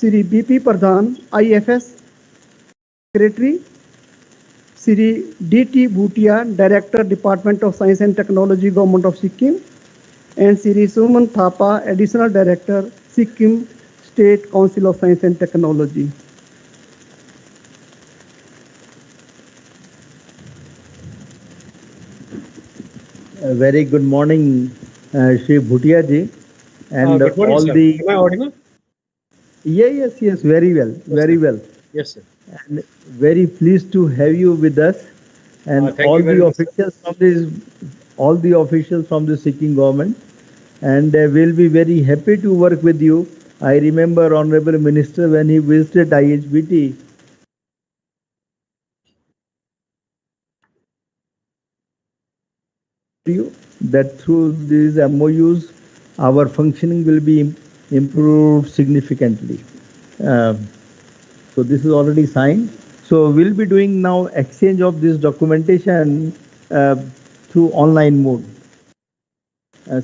Sri BP Pradhan, IFS Secretary, Sri DT Bhutia, Director, Department of Science and Technology, Government of Sikkim, and Sri Suman Thapa, Additional Director, Sikkim State Council of Science and Technology. A very good morning, Shri Bhutia ji, and good morning, all sir. the. Am I audible? Yes, very well, Yes, very sir. well. Yes, sir. And very pleased to have you with us, and Thank all you very the much, sir. officials from the Sikkim government, and we'll be very happy to work with you. I remember Honorable Minister when he visited IHBT. That through these MOUs, our functioning will be improved significantly. So this is already signed. So we'll be doing now exchange of this documentation through online mode.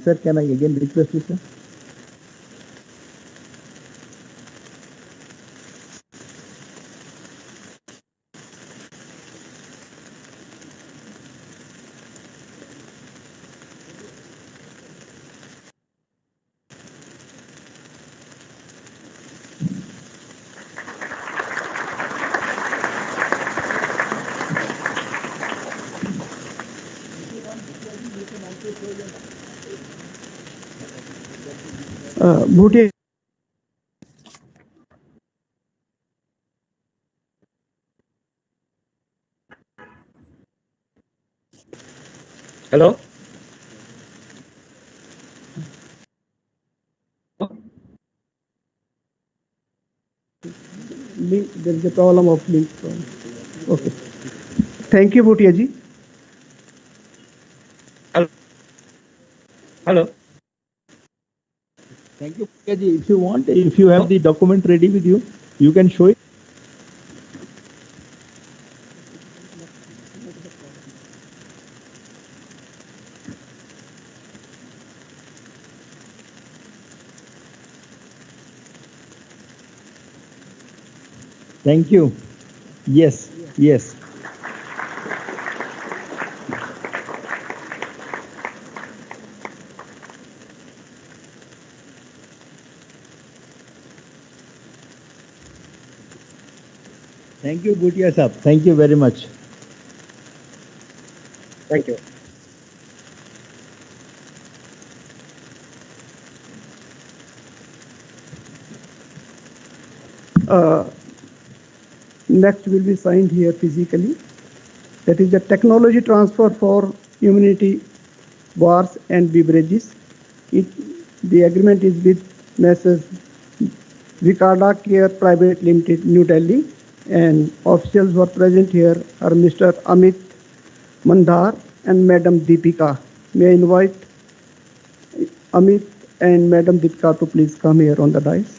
Sir, can I again request you, sir? Bhutia. Hello? Link, there is a problem of link. Okay. Thank you, Bhutia ji. Hello? Hello? Thank you, Bhutia ji. If you want, if you have the document ready with you, you can show it. Thank you. Yes, yes. Thank you, Bhutia sir. Thank you very much. Thank you. Next will be signed here physically. That is the technology transfer for immunity bars and beverages. The agreement is with Messrs. Vicarda Care Private Limited, New Delhi, and officials who are present here are Mr. Amit Mandhar and Madam Deepika. May I invite Amit and Madam Deepika to please come here on the dais.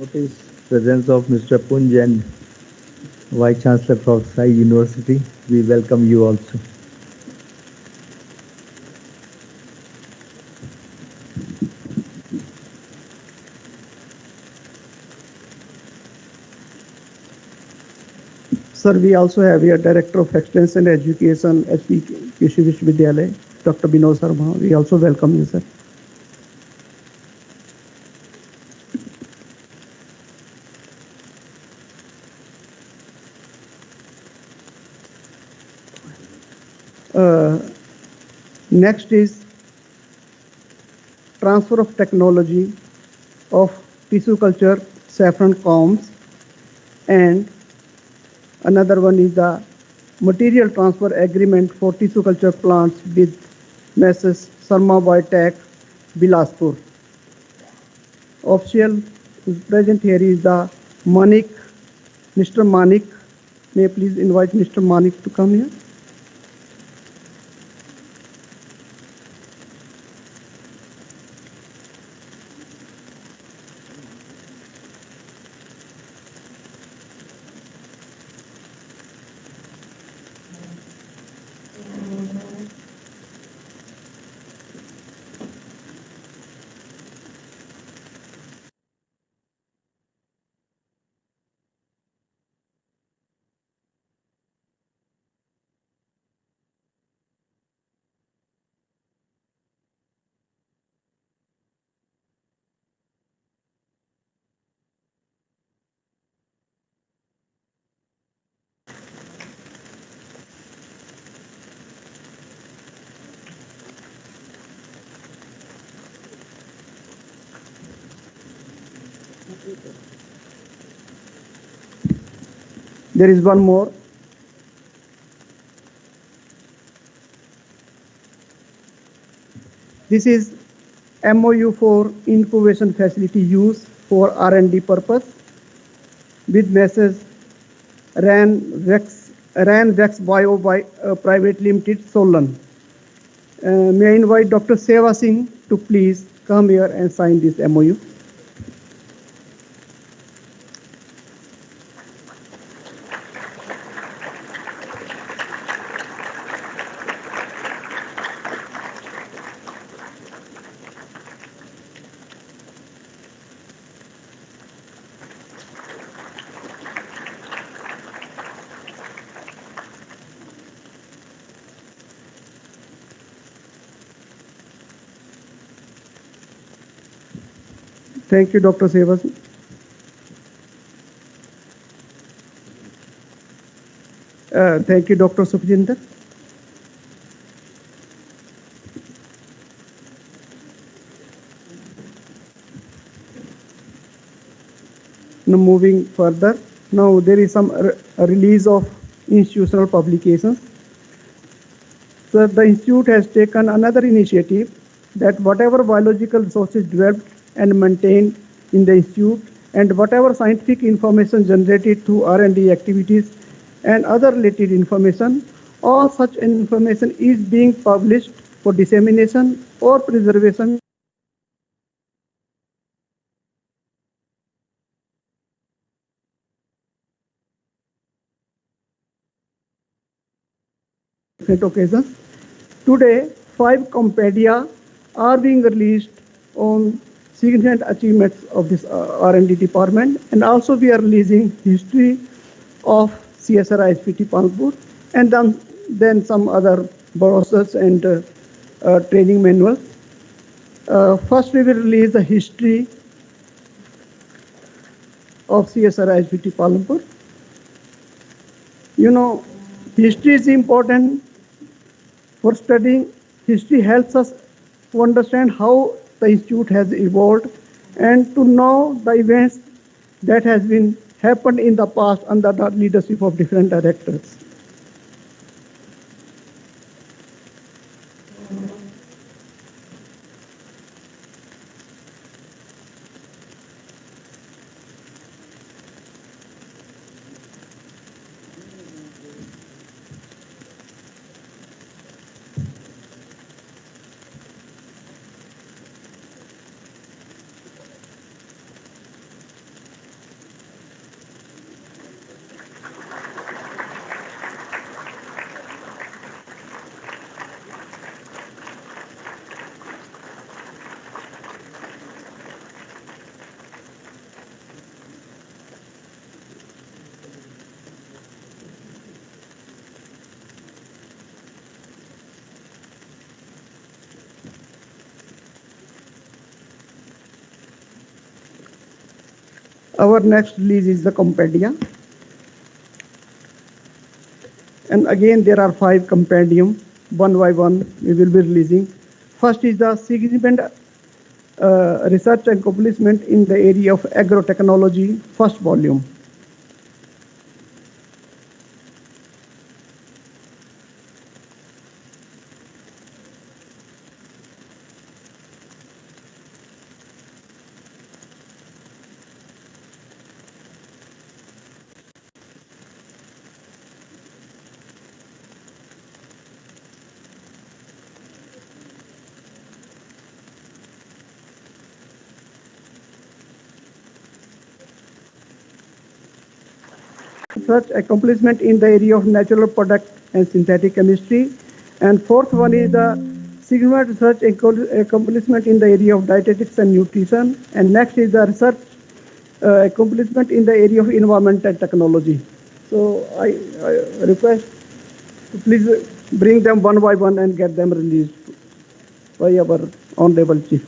Notice presence of Mr. Punj and Vice Chancellor of Sai University. We welcome you also. Sir, we also have here Director of Extension Education, HP Krishi Vishwavidyalaya, Dr. Binod Sharma. We also welcome you, sir. Next is transfer of technology of tissue culture saffron combs, and another one is the material transfer agreement for tissue culture plants with Messrs. Sarma Biotech, Bilaspur. Official present here is the Manik, Mr. Manik. May I please invite Mr. Manik to come here? There is one more. This is MOU for incubation facility use for R&D purpose with Messrs. RAN Vex Bio by Private Limited, Solan. May I invite Dr. Seva Singh to please come here and sign this MOU. Thank you, Dr. Seva Singh. Thank you, Dr. Sukhjinder. Now moving further, now there is some release of institutional publications. So the institute has taken another initiative that whatever biological resources developed and maintained in the institute and whatever scientific information generated through R&D activities and other related information, all such information is being published for dissemination or preservation different occasions. Today, 5 compendia are being released on significant achievements of this R&D department, and also we are releasing history of CSIR IHBT Panpur, and then some other brochures and training manuals. First, we will release the history of CSIR IHBT Palampur. You know, history is important for studying. History helps us to understand how the institute has evolved and to know the events that has been happened in the past under the leadership of different directors. Our next release is the Compendia. And again, there are 5 compendium, one by one we will be releasing. First is the significant research and accomplishment in the area of agrotechnology, first volume. Such accomplishment in the area of natural product and synthetic chemistry. And fourth one is the significant research accomplishment in the area of dietetics and nutrition. And next is the research accomplishment in the area of environmental technology. So I request to please bring them one by one and get them released by our honorable chief.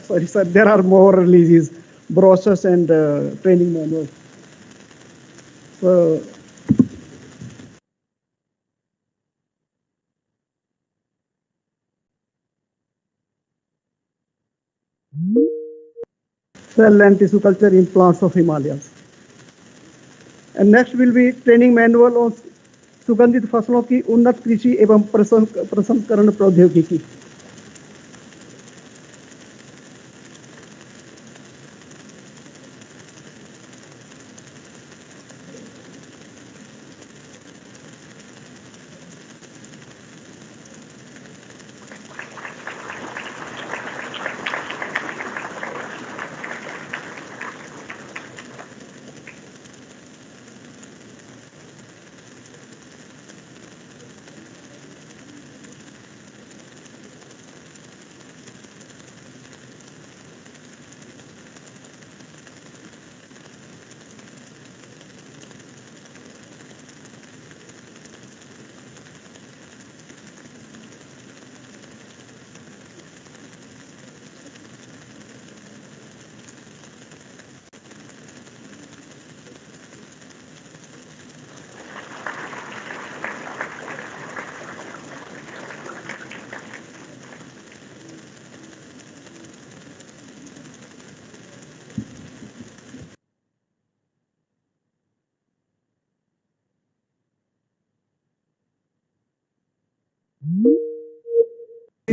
Sorry, sir, there are more releases, brochures and training manuals. So, cell and tissue culture in plants of Himalayas. And next will be training manual on सुगंधित फसलों की उन्नत कृषि एवं प्रसंस्करण प्रौद्योगिकी.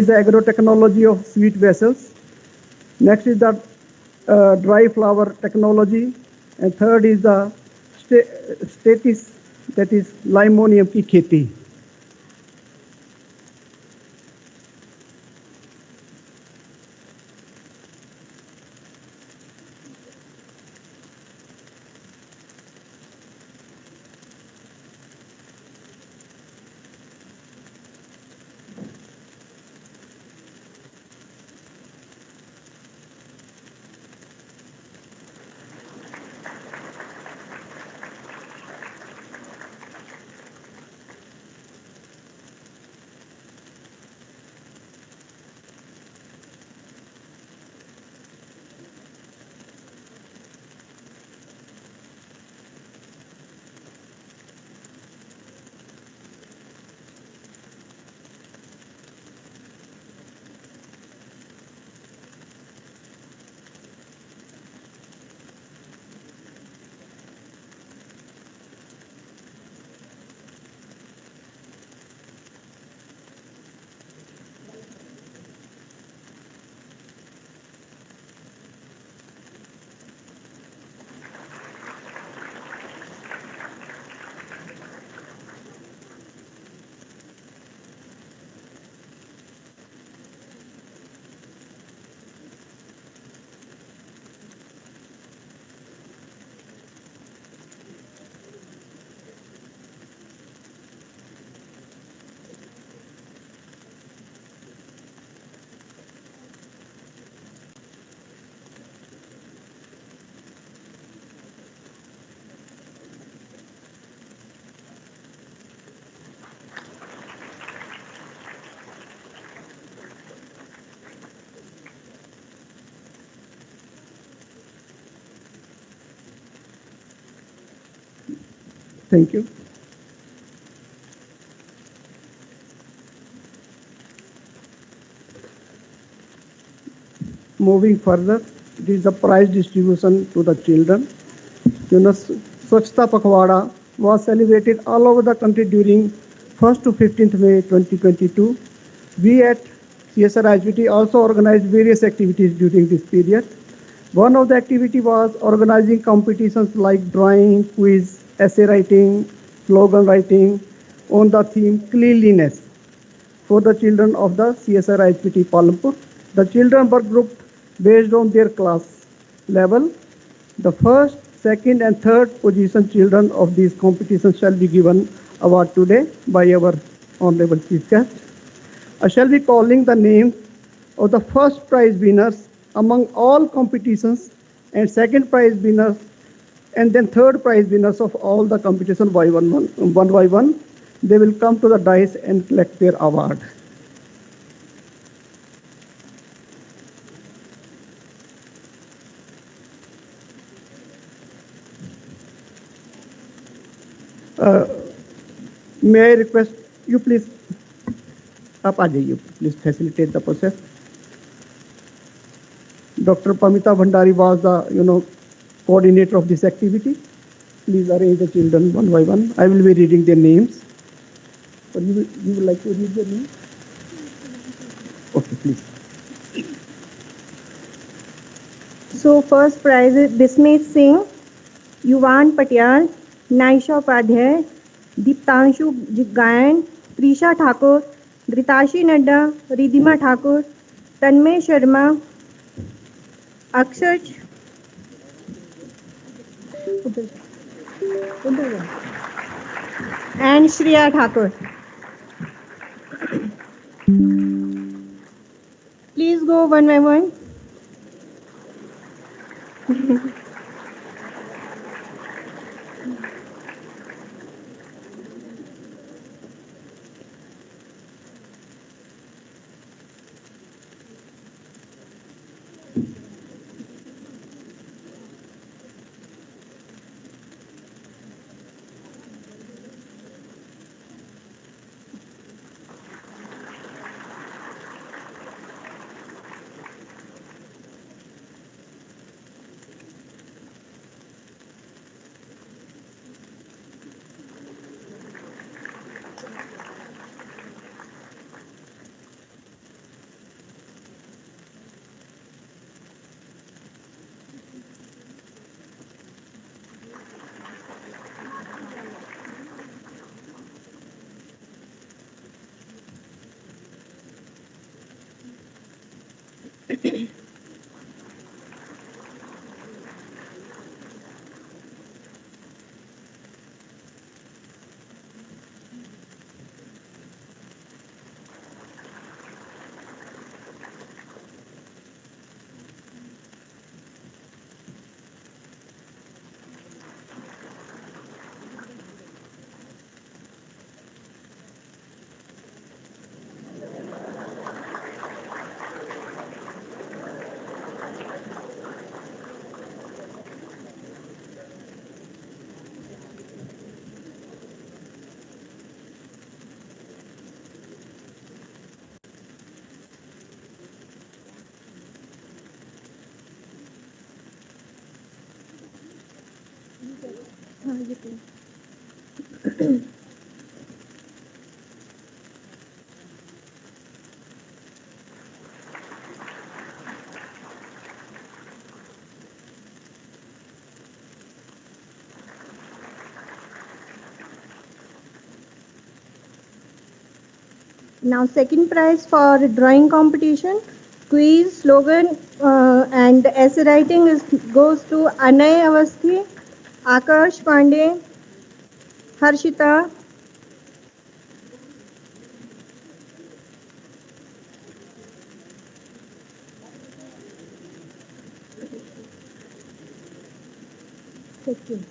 is the agrotechnology of sweet vessels. Next is the dry flower technology. And third is the status, that is limonium ki kheti. Thank you. Moving further, it is the prize distribution to the children. Swachhta Pakhwada was celebrated all over the country during 1st to 15th May 2022. We at CSIR IHBT also organized various activities during this period. One of the activity was organizing competitions like drawing, quiz, essay writing, slogan writing on the theme cleanliness for the children of the CSIR IHBT Palampur. The children were grouped based on their class level. The first, second, and third position children of these competitions shall be given award today by our Honorable Chief Guest. I shall be calling the names of the first prize winners among all competitions and second prize winners and then third prize winners of all the competition one by one. They will come to the dais and collect their award. May I request you please, आप आ जाइए, please facilitate the process. Dr. Pamita Bhandari was the coordinator of this activity. Please arrange the children one by one. I will be reading their names. Or you would like to read their names? Okay, please. So first prize is Bismeet Singh, Yuvan Patyal, Naisha Upadhyay, Deeptanshu Gayan, Prisha Thakur, Dritashi Nadda, Ridhima Thakur, Tanmay Sharma, Akshar and Shreya Thakur. Please go one by one. हाँ ये तो Now, second prize for drawing competition, quiz, slogan, and essay writing goes to Anay Avasthi, Akash Pandey, Harshita. Second.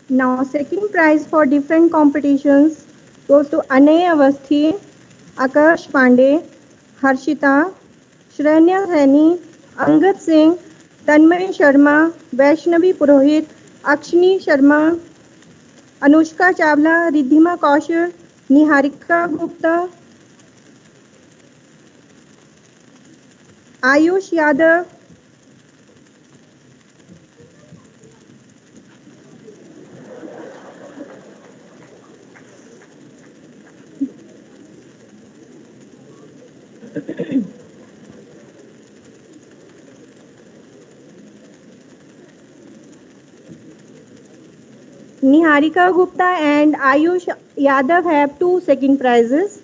Now, second prize for different competitions goes to Anay Avasthi, Akash Pandey, Harshita, Shrenya Saini, Angad Singh, Tanmay Sharma, Vaishnavi Purohit, Akshini Sharma, Anushka Chawla, Riddhima Kaushal, Niharika Gupta, Ayush Yadav, Niharika Gupta and Ayush Yadav have two second prizes.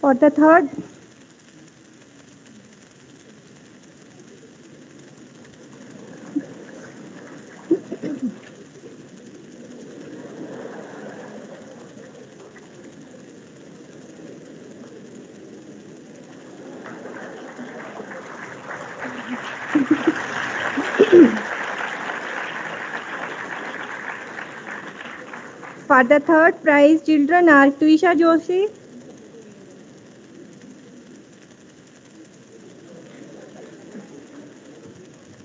For the third, For the third prize, children are Tuisha Joshi,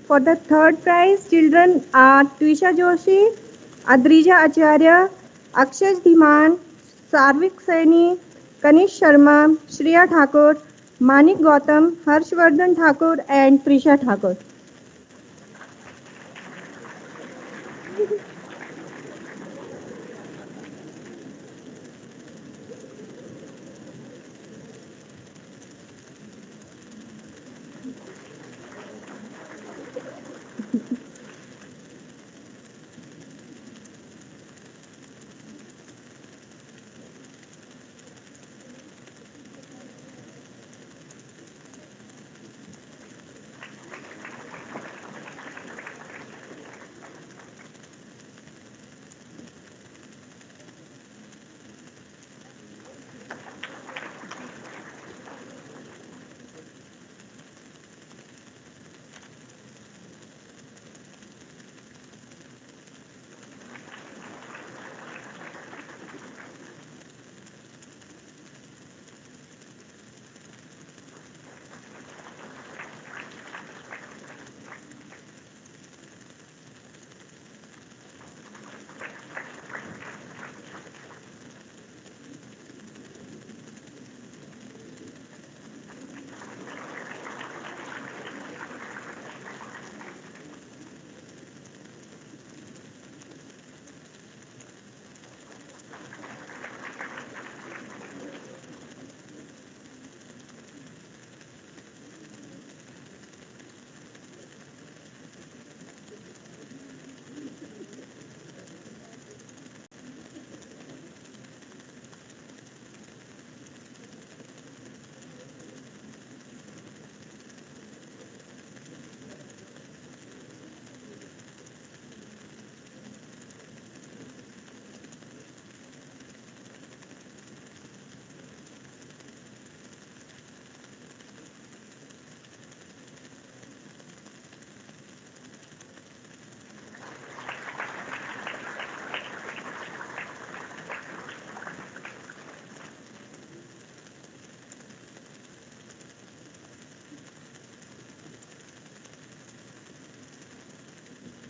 for the third prize, children are Tuisha Joshi, Adrija Acharya, Akshay Dhiman, Sarvik Saini, Kanish Sharma, Shreya Thakur, Manik Gautam, Harshvardhan Thakur, and Trisha Thakur.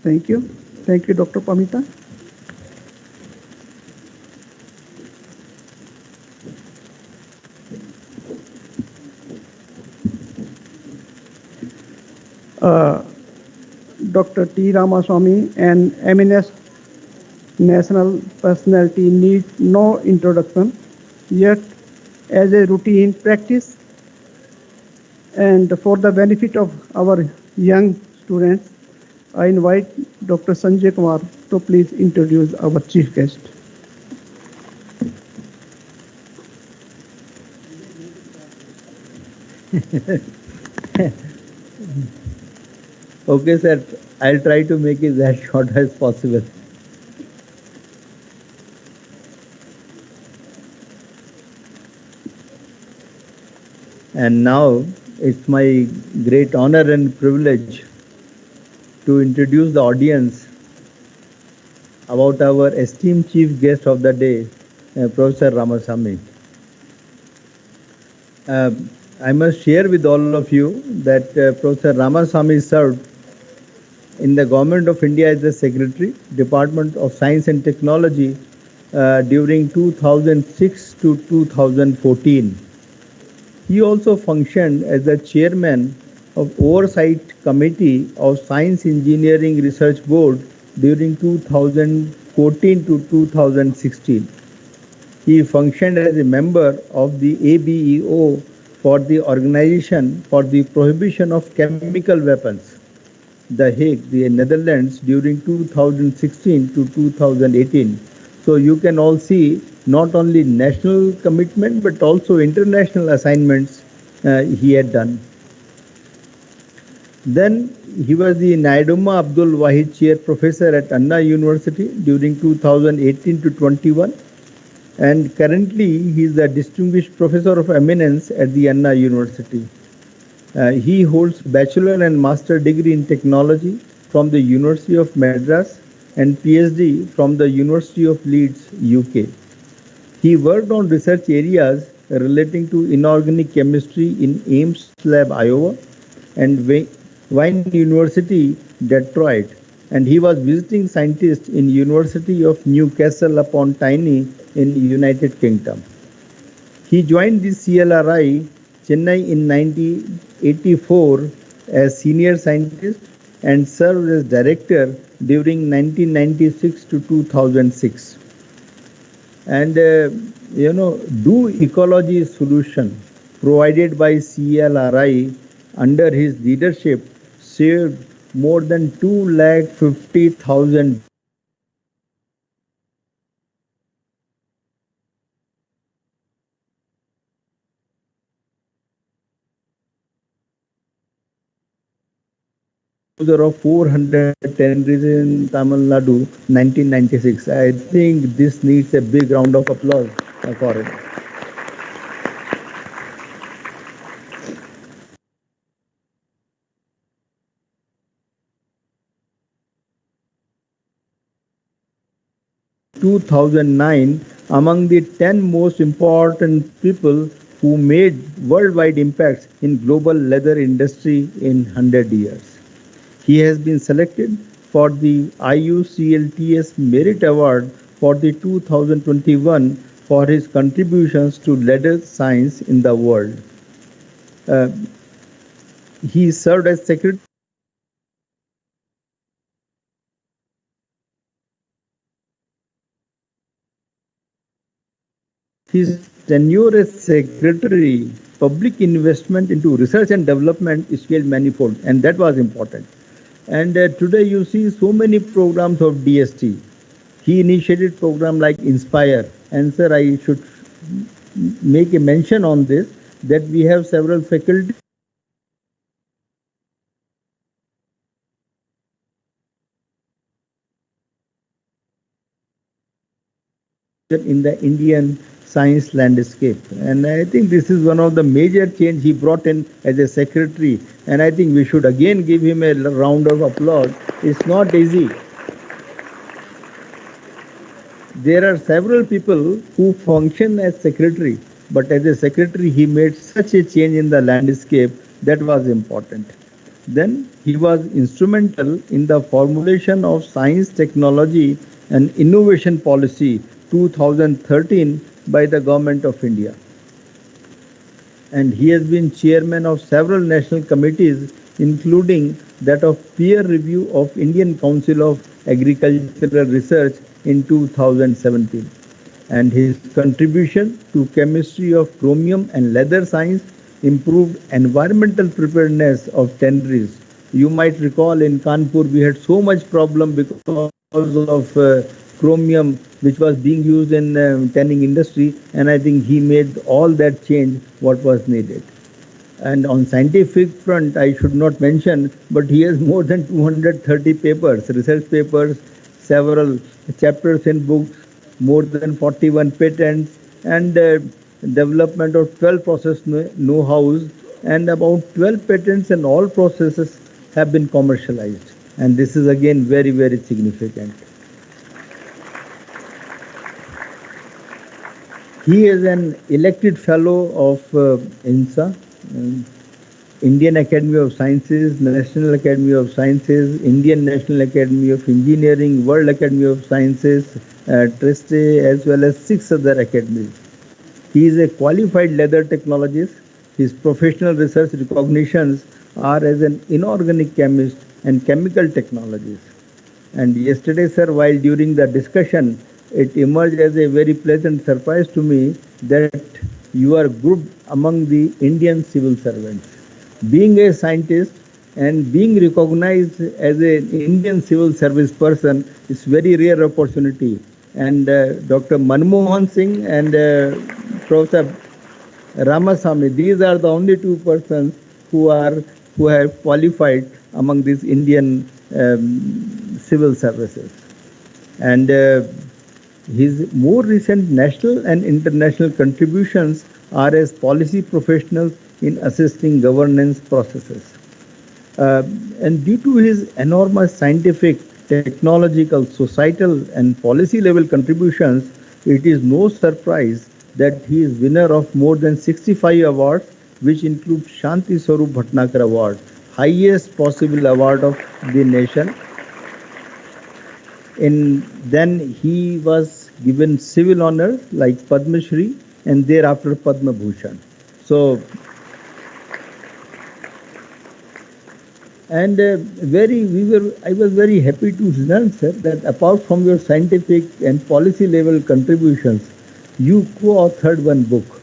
Thank you. Thank you, Dr. Pamita. Dr. T. Ramaswamy, an eminent national personality, needs no introduction, yet as a routine practice and for the benefit of our young students, I invite Dr. Sanjay Kumar to please introduce our chief guest. Okay, sir. I'll try to make it as short as possible. And now it's my great honor and privilege to introduce the audience about our esteemed chief guest of the day, Professor Ramaswamy. I must share with all of you that Professor Ramaswamy served in the Government of India as the Secretary, Department of Science and Technology during 2006 to 2014. He also functioned as the chairman of Oversight Committee of Science Engineering Research Board during 2014 to 2016. He functioned as a member of the ABEO for the Organization for the Prohibition of Chemical Weapons, The Hague, the Netherlands, during 2016 to 2018. So you can all see not only national commitment but also international assignments he had done. Then he was the Naidumma Abdul Wahid Chair Professor at Anna University during 2018 to 21. And currently he is the Distinguished Professor of Eminence at the Anna University. He holds Bachelor and Master degree in Technology from the University of Madras and PhD from the University of Leeds, UK. He worked on research areas relating to inorganic chemistry in Ames Lab, Iowa, and Wayne University, Detroit, and he was visiting scientist in University of Newcastle upon Tyne in United Kingdom. He joined the CLRI Chennai in 1984 as senior scientist and served as director during 1996 to 2006. And Do Ecology solution provided by CLRI under his leadership saved more than 250,000 of 400 tanneries in Tamil Nadu, 1996. I think this needs a big round of applause for it. In 2009, among the 10 most important people who made worldwide impacts in global leather industry in 100 years. He has been selected for the IUCLTS Merit Award for the 2021 for his contributions to leather science in the world. He served as secretary. His tenure as secretary, public investment into research and development is scaled manifold, and that was important. And today you see so many programs of DST. He initiated program like Inspire. And sir, I should make a mention on this, that we have several faculty in the Indian science landscape. And I think this is one of the major change he brought in as a secretary. And I think we should again give him a round of applause. It's not easy. There are several people who function as secretary, but as a secretary he made such a change in the landscape that was important. Then he was instrumental in the formulation of Science, Technology and Innovation Policy 2013 by the Government of India. And he has been chairman of several national committees, including that of peer review of Indian Council of Agricultural Research in 2017. And his contribution to chemistry of chromium and leather science improved environmental preparedness of tanneries. You might recall in Kanpur we had so much problem because of chromium which was being used in tanning industry, and I think he made all that change what was needed. And on scientific front, I should not mention, but he has more than 230 papers, research papers, several chapters in books, more than 41 patents, and development of 12 process know-hows, and about 12 patents and all processes have been commercialized. And this is again very, very significant. He is an elected fellow of INSA, Indian Academy of Sciences, National Academy of Sciences, Indian National Academy of Engineering, World Academy of Sciences, TRISTE, as well as 6 other academies. He is a qualified leather technologist. His professional research recognitions are as an inorganic chemist and chemical technologist. And yesterday, sir, while during the discussion, it emerged as a very pleasant surprise to me that you are grouped among the Indian civil servants. Being a scientist and being recognized as an Indian civil service person is very rare opportunity. And Dr. Manmohan Singh and Professor Ramasamy, these are the only 2 persons who have qualified among these Indian civil services. And his more recent national and international contributions are as policy professionals in assisting governance processes. And due to his enormous scientific technological, societal, and policy level contributions, it is no surprise that he is winner of more than 65 awards, which include Shanti Swarup Bhatnagar Award, highest possible award of the nation. Then he was given civil honor like Padma Shri and thereafter Padma Bhushan. So, and I was very happy to learn, sir, that apart from your scientific and policy level contributions, you co-authored one book.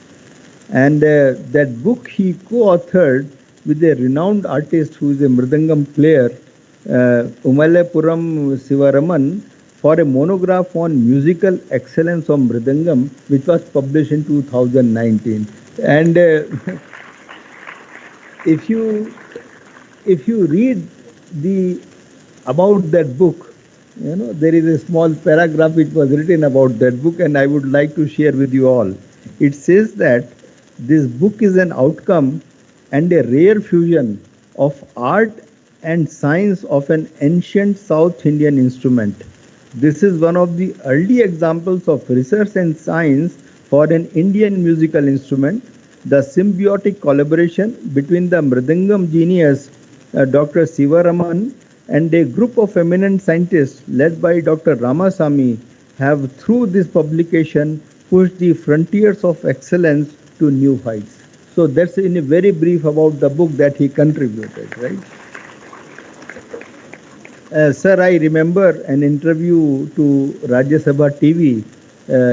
And that book he co-authored with a renowned artist who is a Mridangam player, Umalapuram Sivaraman, for a monograph on musical excellence of Mridangam, which was published in 2019. And if you read about that book, there is a small paragraph which was written about that book, and I would like to share with you all. It says that this book is an outcome and a rare fusion of art and science of an ancient South Indian instrument. This is one of the early examples of research and science for an Indian musical instrument. The symbiotic collaboration between the Mridangam genius, Dr. Sivaraman, and a group of eminent scientists led by Dr. Ramasamy have, through this publication, pushed the frontiers of excellence to new heights. So that's in a very brief about the book that he contributed, right? Sir, I remember an interview to Rajya Sabha TV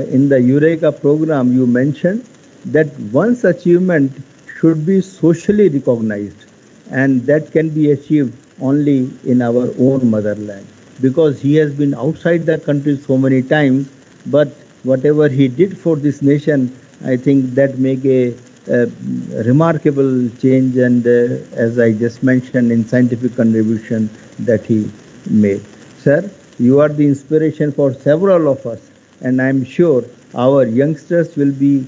in the Eureka program. You mentioned that one's achievement should be socially recognized, and that can be achieved only in our own motherland, because he has been outside the country so many times, but whatever he did for this nation, I think that make a remarkable change, and as I just mentioned, in scientific contribution that he made. Sir, you are the inspiration for several of us, and I am sure our youngsters will be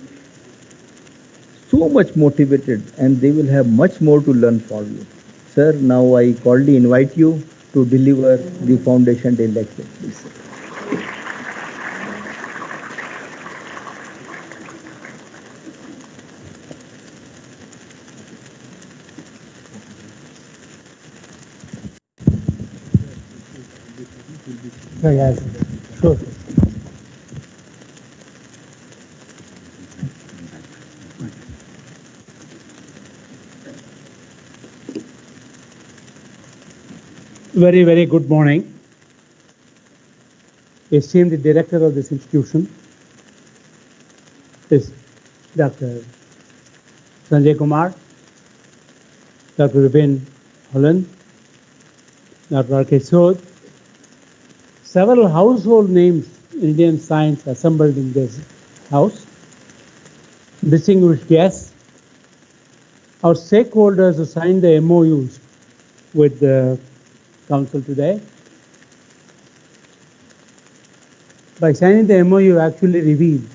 so much motivated and they will have much more to learn from you. Sir, now I cordially invite you to deliver the Foundation Day lecture, please, sir. Yeah, sure. Very, very good morning. Esteemed director of this institution is Dr. Sanjay Kumar, Dr. Vipin Holland, Dr. R.K. Sod, several household names in Indian science assembled in this house, distinguished guests, our stakeholders who signed the MOUs with the Council today. By signing the MOU, you actually revealed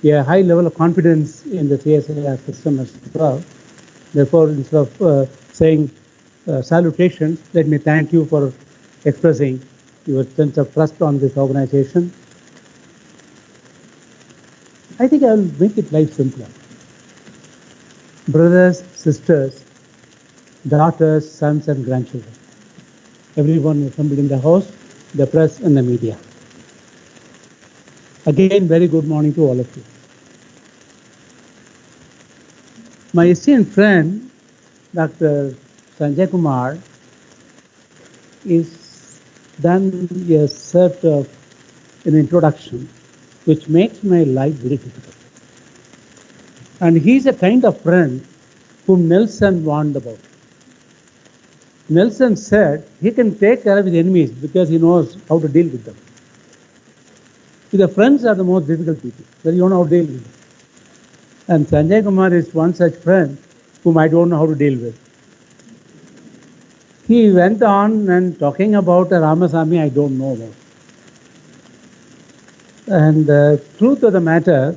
a high level of confidence in the CSIR system as well. Therefore, instead of saying salutations, let me thank you for expressing your sense of trust on this organization. I think I will make it life simpler. Brothers, sisters, daughters, sons, and grandchildren, everyone assembled in the house, the press, and the media. Again, very good morning to all of you. My esteemed friend, Dr. Sanjay Kumar, is done a sort of an introduction which makes my life very difficult. And he's a kind of friend whom Nelson warned about. Nelson said he can take care of his enemies because he knows how to deal with them. The friends are the most difficult people, that you don't know how to deal with them. And Sanjay Kumar is one such friend whom I don't know how to deal with. He went on and talking about a Ramasamy I don't know about. And the truth of the matter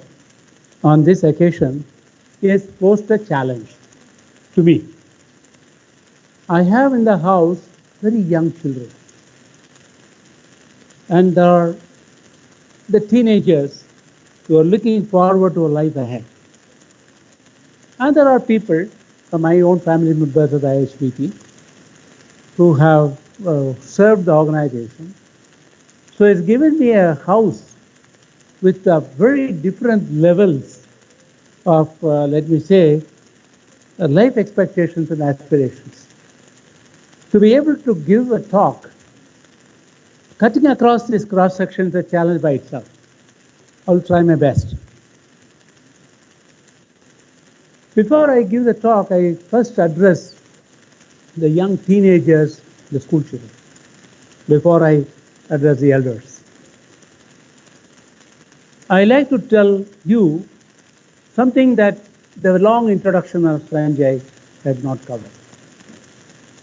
on this occasion is posed a challenge to me. I have in the house very young children. And there are the teenagers who are looking forward to a life ahead. And there are people from my own family members of the IHBT who have served the organization. So it's given me a house with very different levels of, let me say, life expectations and aspirations. To be able to give a talk, cutting across this cross-section is a challenge by itself. I'll try my best. Before I give the talk, I first address the young teenagers, the school children, before I address the elders. I like to tell you something that the long introduction of Sanjay had not covered.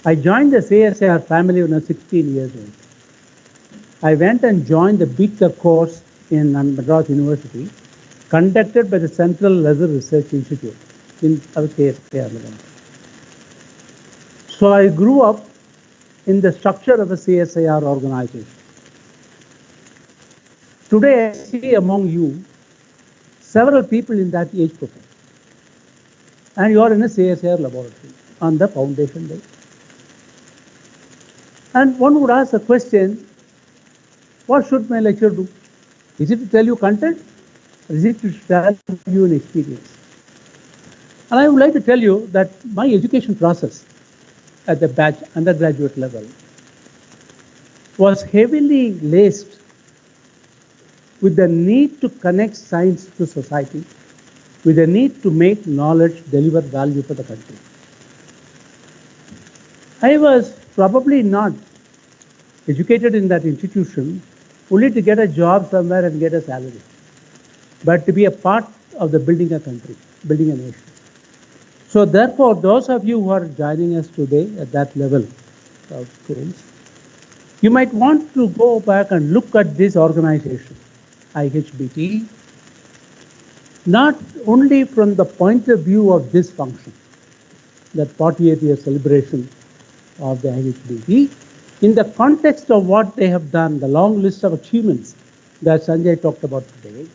I joined the CSIR family when I was 16 years old. I went and joined the BTech course in Madras University, conducted by the Central Leather Research Institute in our CSIR. So I grew up in the structure of a CSIR organization. Today I see among you several people in that age profile. And you are in a CSIR laboratory on the foundation day. And one would ask the question, what should my lecture do? Is it to tell you content? Or is it to tell you an experience? And I would like to tell you that my education process at the undergraduate level was heavily laced with the need to connect science to society, with the need to make knowledge deliver value for the country. I was probably not educated in that institution only to get a job somewhere and get a salary, but to be a part of the building a country, building a nation. So therefore, those of you who are joining us today at that level of students, you might want to go back and look at this organization, IHBT, not only from the point of view of this function, that 48th year celebration of the IHBT, in the context of what they have done, the long list of achievements that Sanjay talked about today,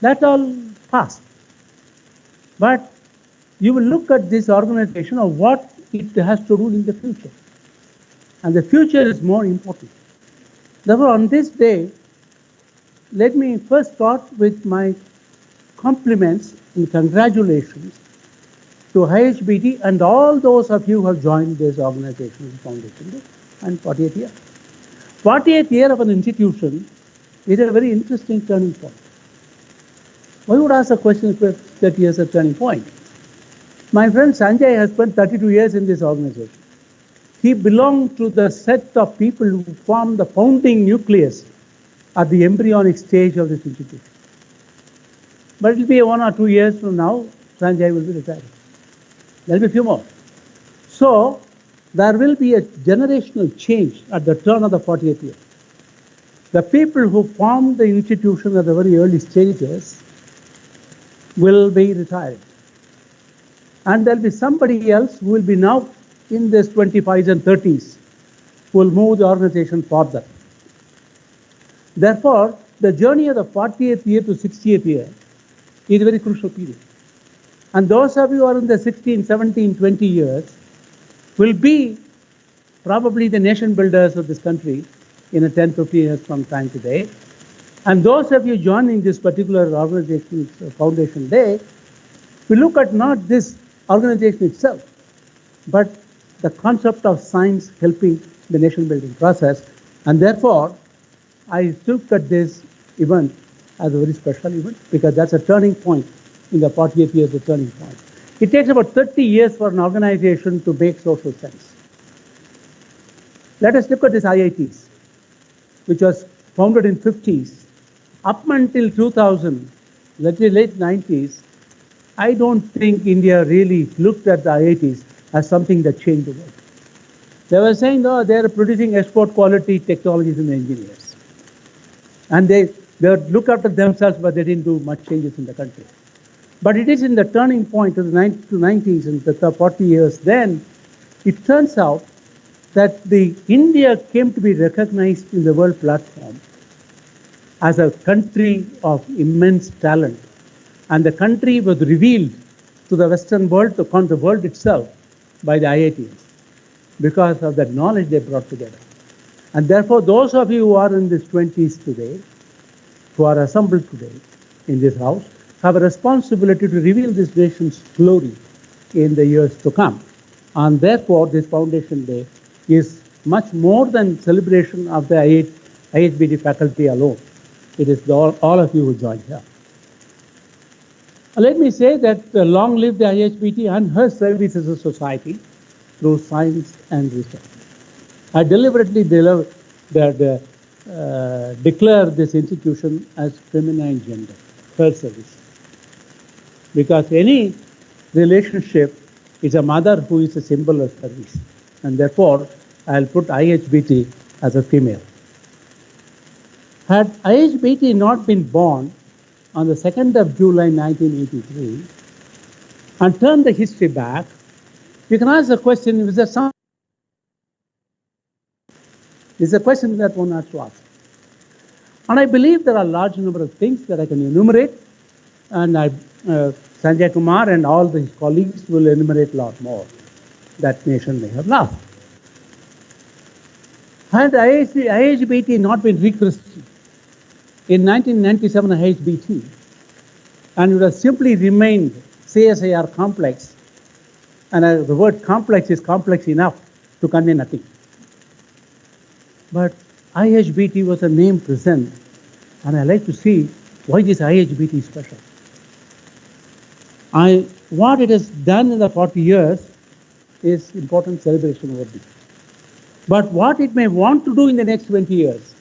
that all passed. But you will look at this organization of what it has to do in the future. And the future is more important. Therefore, on this day, let me first start with my compliments and congratulations to IHBT and all those of you who have joined this organization foundation day and 48th year. 48th year of an institution is a very interesting turning point. Why would ask a question if 30 years a turning point? My friend Sanjay has spent 32 years in this organization. He belonged to the set of people who formed the founding nucleus at the embryonic stage of this institution. But it will be 1 or 2 years from now, Sanjay will be retired. There will be a few more. So there will be a generational change at the turn of the 40th year. The people who formed the institution at the very early stages will be retired. And there will be somebody else who will be now in this 25s and 30s who will move the organization further. Therefore, the journey of the 40th year to 60th year is a very crucial period. And those of you who are in the 16, 17, 20 years will be probably the nation builders of this country in a 10, 15 years from time today. And those of you joining this particular organization's foundation day, we look at not this organization itself, but the concept of science helping the nation building process. And therefore, I look at this event as a very special event because that's a turning point in the 40th year, the turning point. It takes about 30 years for an organization to make social sense. Let us look at this IITs, which was founded in 50s. Up until 2000, let's say late 90s, I don't think India really looked at the IITs as something that changed the world. They were saying, no, they are producing export quality technologies and engineers. And they would look after themselves, but they didn't do much changes in the country. But it is in the turning point of the 90s and the 40 years then, it turns out that the India came to be recognized in the world platform as a country of immense talent, and the country was revealed to the Western world, to the world itself, by the IITs because of the knowledge they brought together. And therefore, those of you who are in this 20s today, who are assembled today in this house, have a responsibility to reveal this nation's glory in the years to come. And therefore, this Foundation Day is much more than celebration of the IHBT faculty alone. It is all of you who joined here. Let me say that long live the IHBT and her service as a society through science and research. I deliberately declare this institution as feminine gender, her service. Because any relationship is a mother who is a symbol of service. And therefore, I'll put IHBT as a female. Had IHBT not been born on the 2nd of July 1983 and turn the history back, you can ask the question, is there some? It's a question that one has to ask. And I believe there are a large number of things that I can enumerate, and Sanjay Kumar and all his colleagues will enumerate a lot more that nation may have lost. Had IHBT not been rechristened in 1997 IHBT, and it would have simply remained CSIR complex, and the word complex is complex enough to convey nothing. But IHBT was a name present, and I like to see why this IHBT is special. What it has done in the 40 years is important celebration worthy. But what it may want to do in the next 20 years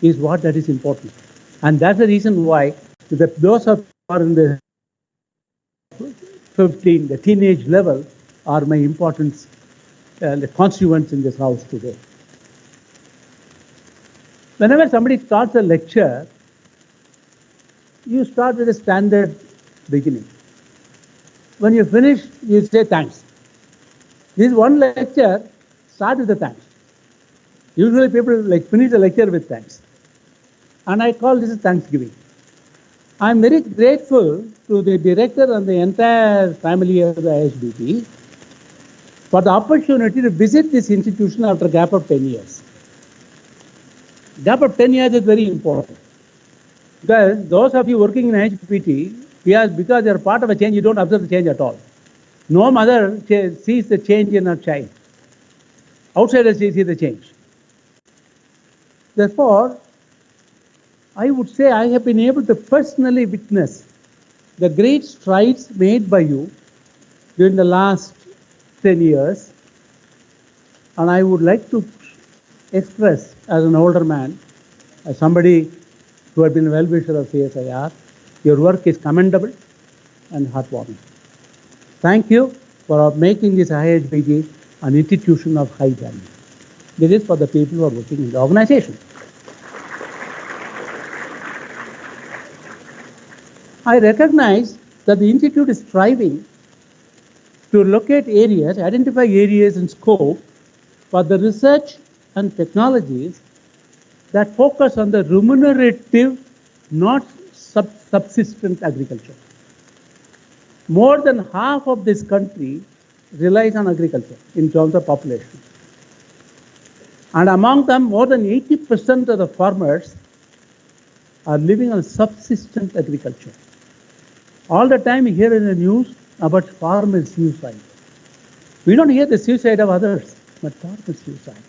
is what that is important. And that's the reason why those who are in the 15, the teenage level, are my important the constituents in this house today. Whenever somebody starts a lecture, you start with a standard beginning. When you finish, you say thanks. This one lecture, start with the thanks. Usually people finish the lecture with thanks. And I call this Thanksgiving. I'm very grateful to the director and the entire family of the IHBT for the opportunity to visit this institution after a gap of 10 years. Gap of 10 years is very important. Because those of you working in IHBT, because you're part of a change, you don't observe the change at all. No mother sees the change in her child. Outsiders see the change. Therefore, I would say I have been able to personally witness the great strides made by you during the last 10 years. And I would like to express, as an older man, as somebody who had been a well-wisher of CSIR, your work is commendable and heartwarming. Thank you for making this IHBT an institution of high value. This is for the people who are working in the organization. I recognize that the Institute is striving to locate areas, identify areas in scope for the research and technologies that focus on the remunerative, not subsistent agriculture. More than half of this country relies on agriculture in terms of population. And among them, more than 80% of the farmers are living on subsistent agriculture. All the time we hear in the news about farmer suicide. We don't hear the suicide of others, but farmer suicide.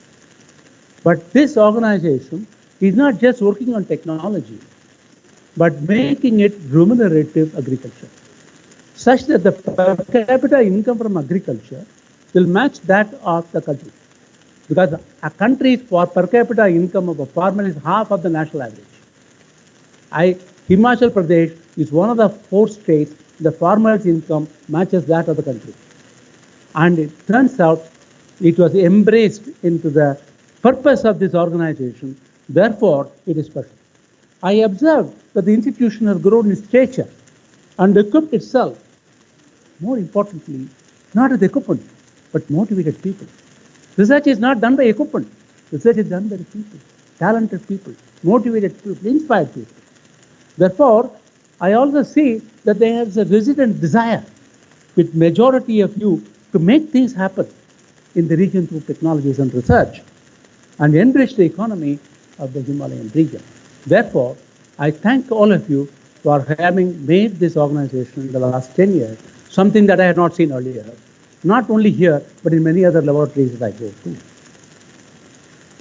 But this organization is not just working on technology, but making it remunerative agriculture, such that the per capita income from agriculture will match that of the country. Because a country's per capita income of a farmer is half of the national average. Himachal Pradesh is one of the 4 states the farmer's income matches that of the country. And it turns out it was embraced into the purpose of this organization. Therefore, it is special. I observed that the institution has grown in stature and equipped itself, more importantly, not with equipment, but motivated people. Research is not done by equipment. Research is done by the people, talented people, motivated people, inspired people. Therefore, I also see that there is a resident desire with majority of you to make things happen in the region through technologies and research and enrich the economy of the Himalayan region. Therefore, I thank all of you for having made this organization in the last 10 years something that I had not seen earlier, not only here, but in many other laboratories that I go to.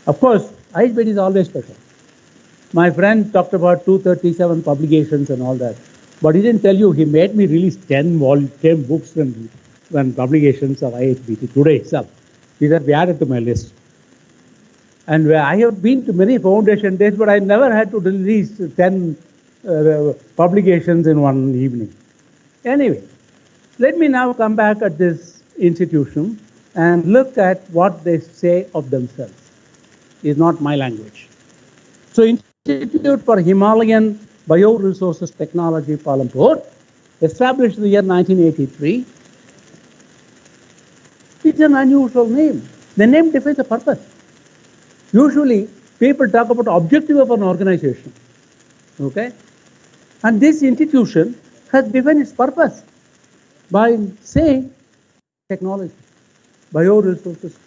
Of course, IHBT is always special. My friend talked about 237 publications and all that, but he didn't tell you he made me release 10 books and publications of IHBT today itself. These are added to my list. And I have been to many foundation days, but I never had to release 10 publications in one evening. Anyway, let me now come back at this institution and look at what they say of themselves. It's not my language. So, Institute for Himalayan Bioresources Technology, Palampur, established in the year 1983. It's an unusual name. The name defines a purpose. Usually, people talk about the objective of an organization, okay? And this institution has defined its purpose by saying technology, bioresources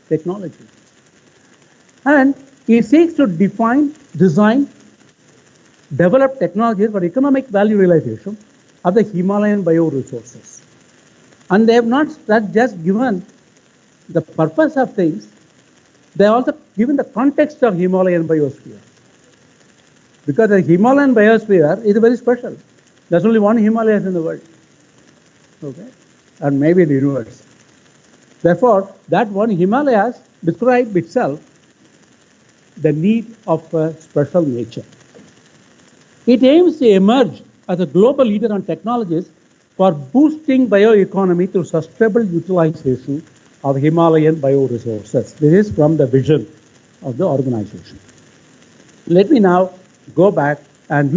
technology. And it seeks to define, design, develop technologies for economic value realization of the Himalayan bioresources. And they have not just given the purpose of things, they have also given the context of Himalayan biosphere. Because the Himalayan biosphere is very special. There's only one Himalayas in the world, okay, and maybe the universe. Therefore, that one Himalayas describes itself the need of a special nature. It aims to emerge as a global leader on technologies for boosting bioeconomy through sustainable utilization of Himalayan bioresources. This is from the vision of the organization. Let me now go back and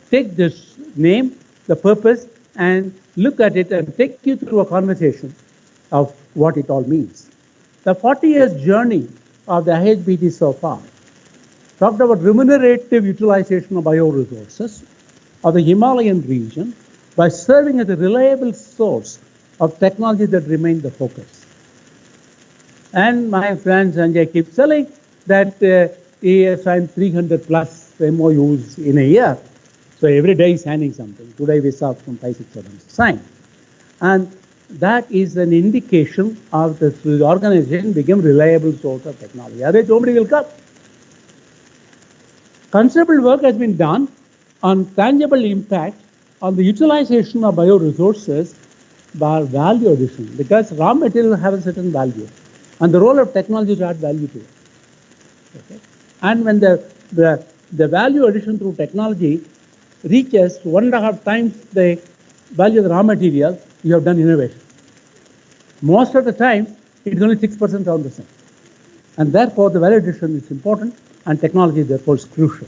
take this name, the purpose, and look at it and take you through a conversation of what it all means. The 40 years journey of the IHBT so far talked about remunerative utilization of bioresources of the Himalayan region by serving as a reliable source of technology that remain the focus. And my friend Sanjay keeps telling that he has signed 300 plus MOUs in a year. So every day he's signing something. Today we saw from 5, 6, 7 signed. And that is an indication of the organization became reliable source of technology. Otherwise nobody will come. Considerable work has been done on tangible impact on the utilization of bioresources by value addition, because raw material have a certain value, and the role of technology is to add value to it. Okay? And when the value addition through technology reaches 1.5 times the value of the raw material, you have done innovation. Most of the time, it's only 6% around the same. And therefore, the value addition is important, and technology, therefore, is crucial.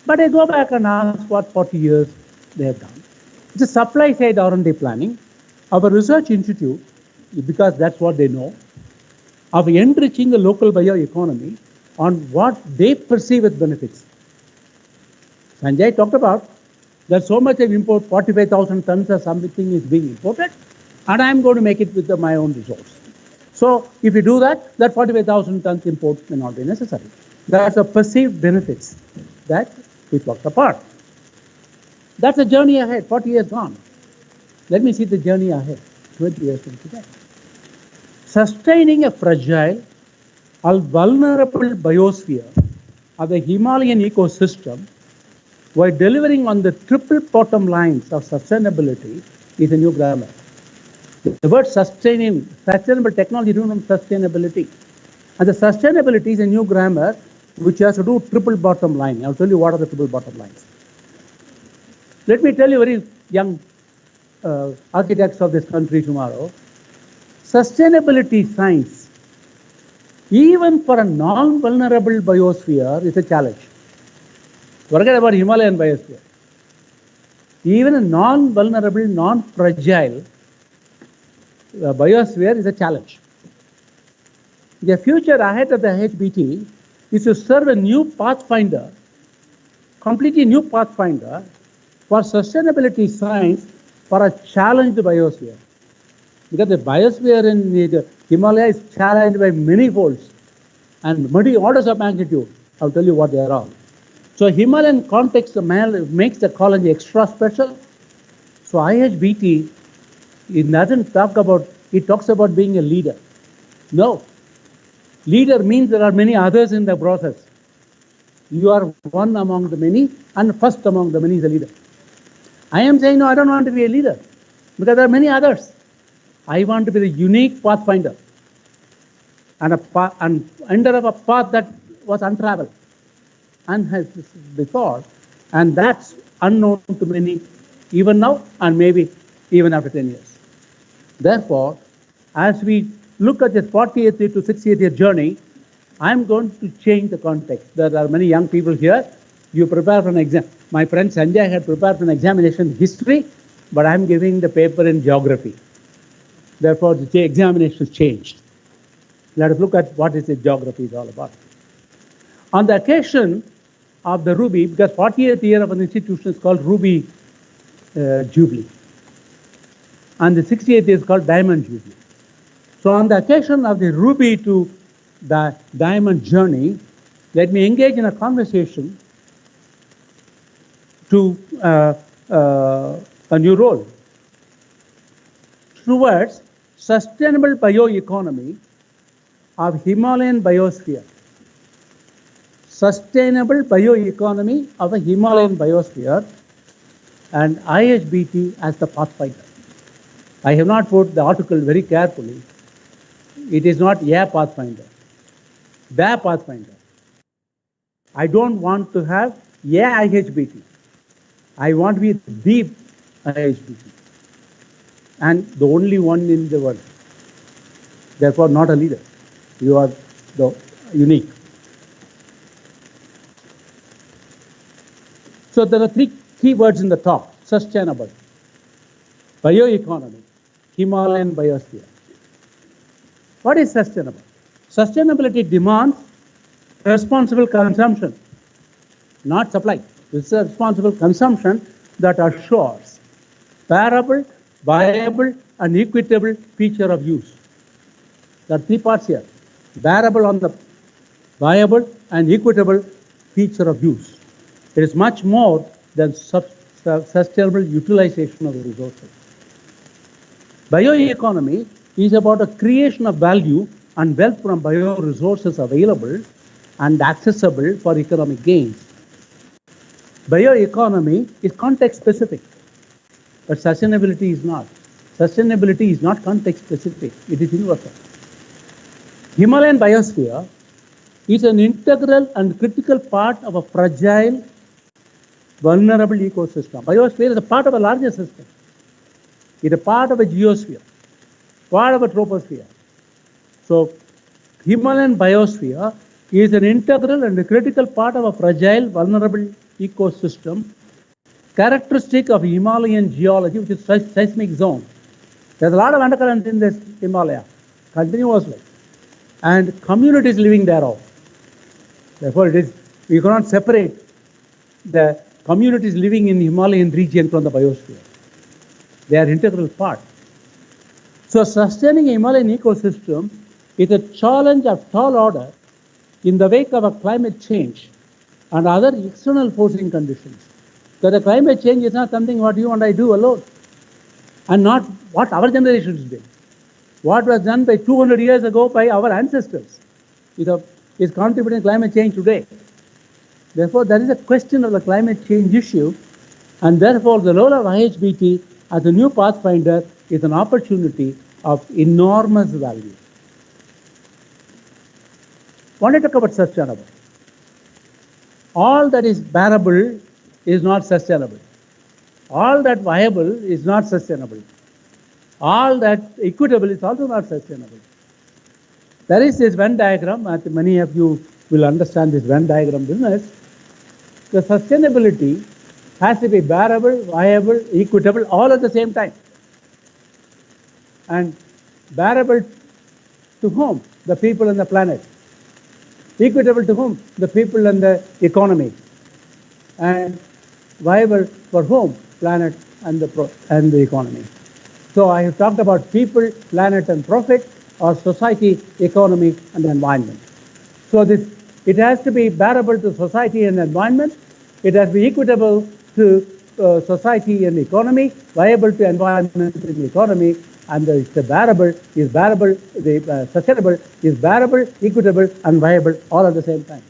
But I go back and ask what 40 years they have done. It's a supply-side R&D planning. Our research institute, because that's what they know, of enriching the local bioeconomy on what they perceive as benefits. Sanjay talked about there's so much of import, 45,000 tons of something is being imported, and I'm going to make it with my own resource. So if you do that, that 45,000 tons import may not be necessary. That's the perceived benefits that we talked about. That's the journey ahead, 40 years gone. Let me see the journey ahead, 20 years from today. Sustaining a fragile or vulnerable biosphere of the Himalayan ecosystem while delivering on the triple bottom lines of sustainability is a new grammar. The word sustainable technology is from sustainability. And the sustainability is a new grammar which has to do with triple bottom line. I'll tell you what are the triple bottom lines. Let me tell you very young architects of this country tomorrow. Sustainability science, even for a non-vulnerable biosphere, is a challenge. Forget about Himalayan biosphere. Even a non-vulnerable, non-fragile biosphere is a challenge. the future ahead of the IHBT is to serve a new pathfinder, completely new pathfinder for sustainability science for a challenged biosphere. Because the biosphere in the Himalaya is challenged by many folds and many orders of magnitude. I'll tell you what they are all. So Himalayan context makes the college extra special. So IHBT, it doesn't talk about, it talks about being a leader. No. Leader means there are many others in the process. You are one among the many, and first among the many is a leader. I am saying, no, I don't want to be a leader, because there are many others. I want to be the unique pathfinder, and under of a path that was untraveled, and has before, and that's unknown to many, even now, and maybe even after 10 years. Therefore, as we look at this 48th year to 68th year journey, I'm going to change the context. There are many young people here. You prepare for an exam. My friend Sanjay had prepared for an examination in history, but I'm giving the paper in geography. Therefore, the examination has changed. Let us look at what is the geography is all about. On the occasion of the Ruby, because 40th year of an institution is called Ruby Jubilee, and the 68th year is called Diamond Jubilee. So on the occasion of the Ruby to the Diamond journey, let me engage in a conversation to a new role towards sustainable bioeconomy of Himalayan biosphere. Sustainable bioeconomy of a Himalayan biosphere, and IHBT as the pathfinder. I have not put the article very carefully. It is not a pathfinder, the pathfinder. I don't want to have a IHBT. I want to be the IHBT, and the only one in the world. Therefore, not a leader. You are the unique. So there are three key words in the top: sustainable, bioeconomy, Himalayan biosphere. What is sustainable? Sustainability demands responsible consumption, not supply. It's a responsible consumption that assures bearable, viable, and equitable feature of use. There are three parts here: bearable on the viable and equitable feature of use. It is much more than sustainable utilization of the resources. Bioeconomy is about a creation of value and wealth from bioresources available and accessible for economic gains. Bioeconomy is context specific, but sustainability is not. Sustainability is not context specific, it is universal. Himalayan biosphere is an integral and critical part of a fragile, vulnerable ecosystem. Biosphere is a part of a larger system. It is a part of a geosphere, part of a troposphere. So, Himalayan biosphere is an integral and a critical part of a fragile, vulnerable ecosystem, characteristic of Himalayan geology, which is seismic zone. There's a lot of undercurrent in this Himalaya, continuously, and communities living thereof. Therefore, we cannot separate the communities living in the Himalayan region from the biosphere. They are integral part. So sustaining a Himalayan ecosystem is a challenge of tall order in the wake of a climate change and other external forcing conditions. So the climate change is not something what you and I do alone, and not what our generations did. What was done by 200 years ago by our ancestors is contributing to climate change today. Therefore, there is a question of the climate change issue, and therefore the role of IHBT as a new pathfinder is an opportunity of enormous value. I want to talk about sustainable. All that is bearable is not sustainable. All that viable is not sustainable. All that equitable is also not sustainable. There is this Venn diagram, and many of you will understand this Venn diagram business. The sustainability has to be bearable, viable, equitable, all at the same time. And bearable to whom? The people and the planet. Equitable to whom? The people and the economy. And viable for whom? Planet and the economy. So I have talked about people, planet, and profit, or society, economy, and environment. So it has to be bearable to society and environment. It has to be equitable to society and economy, viable to environment and economy, and the sustainable is bearable, equitable, and viable all at the same time.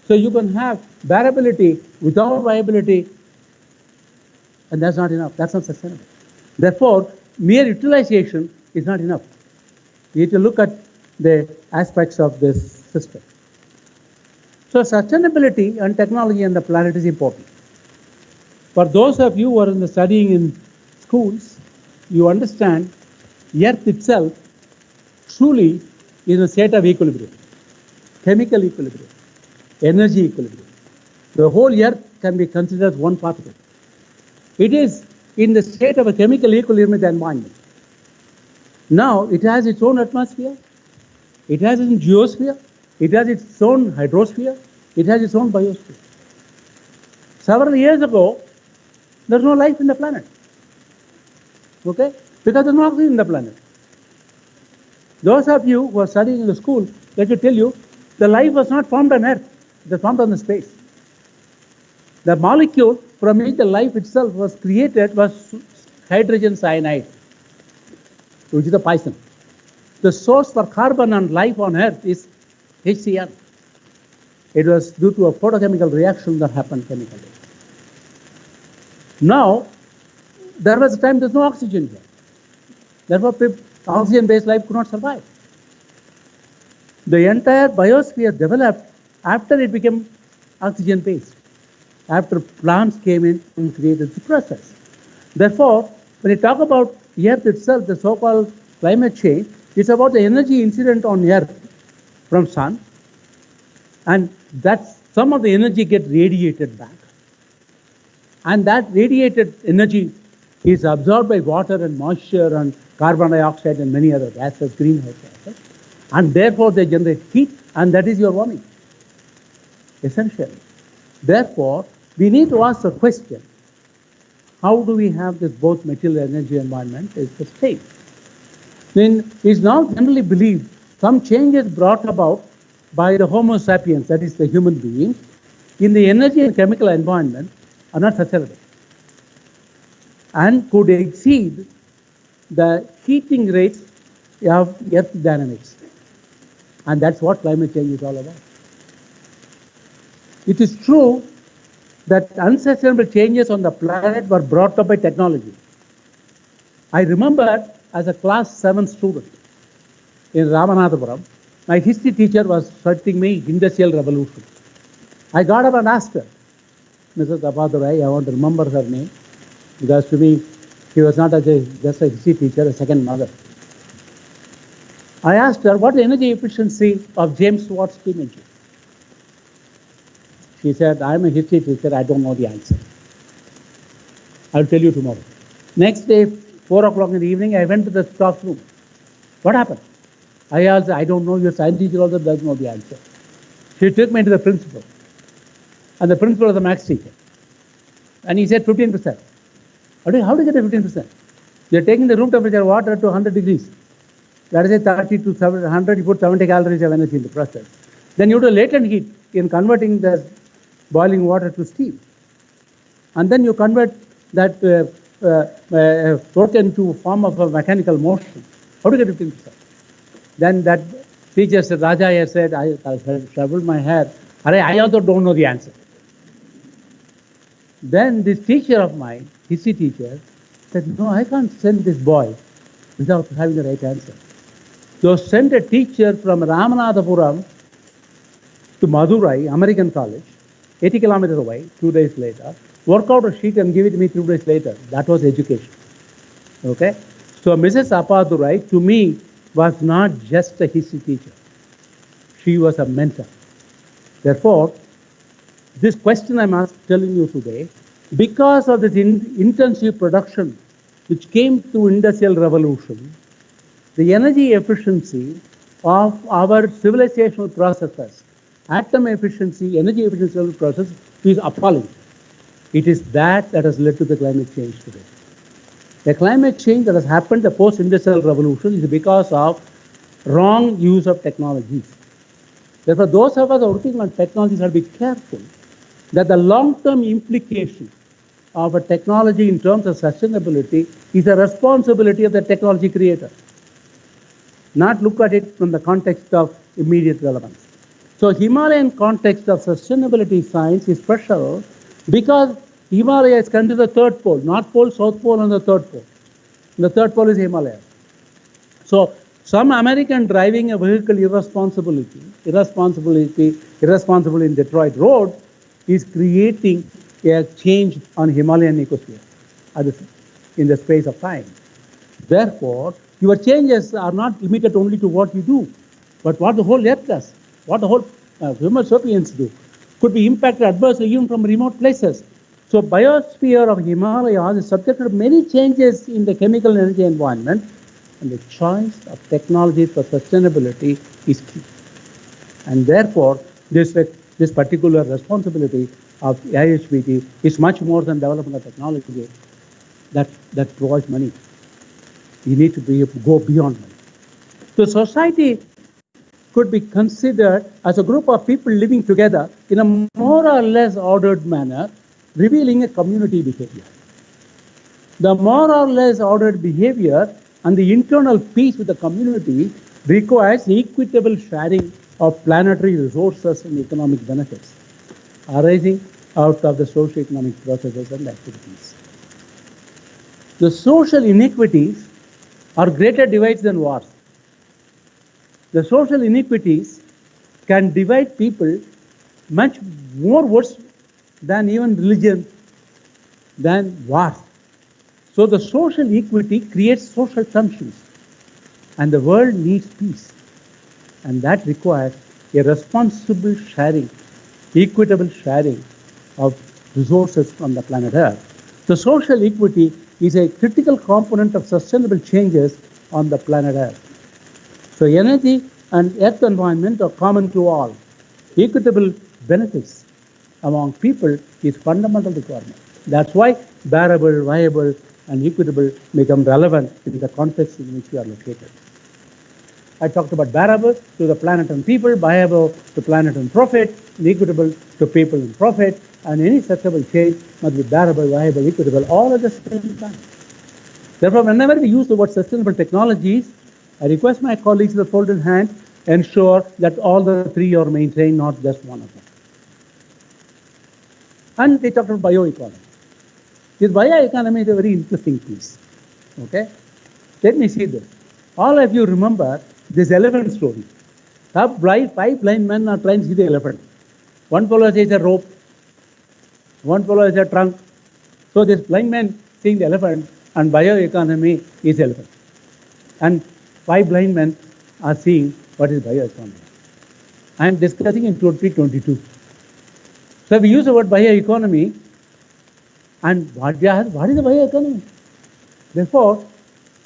So you can have bearability without viability, and that's not enough. That's not sustainable. Therefore, mere utilization is not enough. You need to look at the aspects of this system. So sustainability and technology and the planet is important. For those of you who are studying in schools, you understand Earth itself truly is in a state of equilibrium, chemical equilibrium, energy equilibrium. The whole Earth can be considered as one particle. It is in the state of a chemical equilibrium with the environment. Now, it has its own atmosphere, it has its own geosphere, it has its own hydrosphere, it has its own biosphere. Several years ago, there's no life in the planet. Okay? Because there's no oxygen in the planet. Those of you who are studying in the school, let me tell you, the life was not formed on Earth, it was formed on the space. The molecule from which the life itself was created was hydrogen cyanide, which is a poison. The source for carbon and life on Earth is HCl. It was due to a photochemical reaction that happened chemically. Now, there was a time there's no oxygen here. Therefore, oxygen-based life could not survive. The entire biosphere developed after it became oxygen-based, after plants came in and created the process. Therefore, when you talk about Earth itself, the so-called climate change, it's about the energy incident on Earth from sun, and that's some of the energy gets radiated back. And that radiated energy is absorbed by water and moisture and carbon dioxide and many other gases, greenhouse gases. And therefore they generate heat, and that is your warming, essentially. Therefore, we need to ask the question, how do we have this both material energy environment is sustained? Then it's now generally believed some changes brought about by the Homo sapiens, that is the human being, in the energy and chemical environment are not sustainable and could exceed the heating rates of Earth dynamics. And that's what climate change is all about. It is true that unsustainable changes on the planet were brought up by technology. I remember as a class 7 student in Ramanathapuram, my history teacher was teaching me Industrial Revolution. I got up and asked her, Mrs. Apadurai, I want to remember her name, because to me, she was not just a history teacher, a second mother. I asked her, what is the energy efficiency of James Watt's steam engine? She said, I'm a history teacher, I don't know the answer. I'll tell you tomorrow. Next day, 4 o'clock in the evening, I went to the staff room. What happened? I asked, I don't know, your science teacher also doesn't know the answer. She took me to the principal. And the principal was a maths teacher. And he said 15%. How do you get a 15%? You're taking the room temperature of water to 100 degrees. Let us say 30 to 100, you put 70 calories of energy in the process. Then you do latent heat in converting the boiling water to steam. And then you convert that torque into a form of a mechanical motion. How do you get 15%? Then that teacher said, Raja here said, I shovelled my hair. I also don't know the answer. Then this teacher of mine, history teacher, said, no, I can't send this boy without having the right answer. So send a teacher from Ramanathapuram to Madurai, American college, 80 kilometers away, 2 days later, work out a sheet and give it to me 2 days later. That was education. Okay? So Mrs. Apadurai, to me, was not just a history teacher. She was a mentor. Therefore, this question I'm telling you today, because of this intensive production which came through Industrial Revolution, the energy efficiency of our civilizational processes, atom efficiency, energy efficiency process is appalling. It is that has led to the climate change today. The climate change that has happened, the post-industrial revolution, is because of wrong use of technologies. Therefore, those of us who are working on technologies have to be careful that the long-term implication of a technology in terms of sustainability is a responsibility of the technology creator, not look at it from the context of immediate relevance. So Himalayan context of sustainability science is special because Himalaya is considered the third pole, North Pole, South Pole, and the third pole. And the third pole is Himalaya. So some American driving a vehicle irresponsible in Detroit Road is creating a change on Himalayan ecosphere in the space of time. Therefore, your changes are not limited only to what you do, but what the whole Earth does, what the whole Homo sapiens do, could be impacted adversely even from remote places. So biosphere of Himalayas is subject to many changes in the chemical and energy environment, and the choice of technology for sustainability is key. And therefore, this particular responsibility of IHBT is much more than developing a technology that provides money. You need to go beyond money. So society could be considered as a group of people living together in a more or less ordered manner, revealing a community behavior. The more or less ordered behavior and the internal peace with the community requires equitable sharing of planetary resources and economic benefits arising out of the socio-economic processes and activities. The social inequities are greater divides than wars. The social inequities can divide people much more worse than even religion, than wars. So the social equity creates social tensions, and the world needs peace. And that requires a responsible sharing, equitable sharing of resources on the planet Earth. The social equity is a critical component of sustainable changes on the planet Earth. So energy and earth environment are common to all. Equitable benefits among people is fundamental requirement. That's why bearable, viable, and equitable become relevant in the context in which we are located. I talked about bearable to the planet and people, viable to planet and profit, and equitable to people and profit, and any sustainable change must be bearable, viable, equitable, all at the same time. Therefore, whenever we use the word sustainable technologies, I request my colleagues with folded hand ensure that all the three are maintained, not just one of them. And they talked about bioeconomy. This bioeconomy is a very interesting piece. Okay? Let me see this. All of you remember this elephant story. Five blind men are trying to see the elephant. One fellow says a rope, one fellow has a trunk. So this blind man seeing the elephant, and bioeconomy is elephant. And five blind men are seeing what is bioeconomy. I am discussing in 2022. So we use the word bioeconomy, and what is the bioeconomy? Therefore,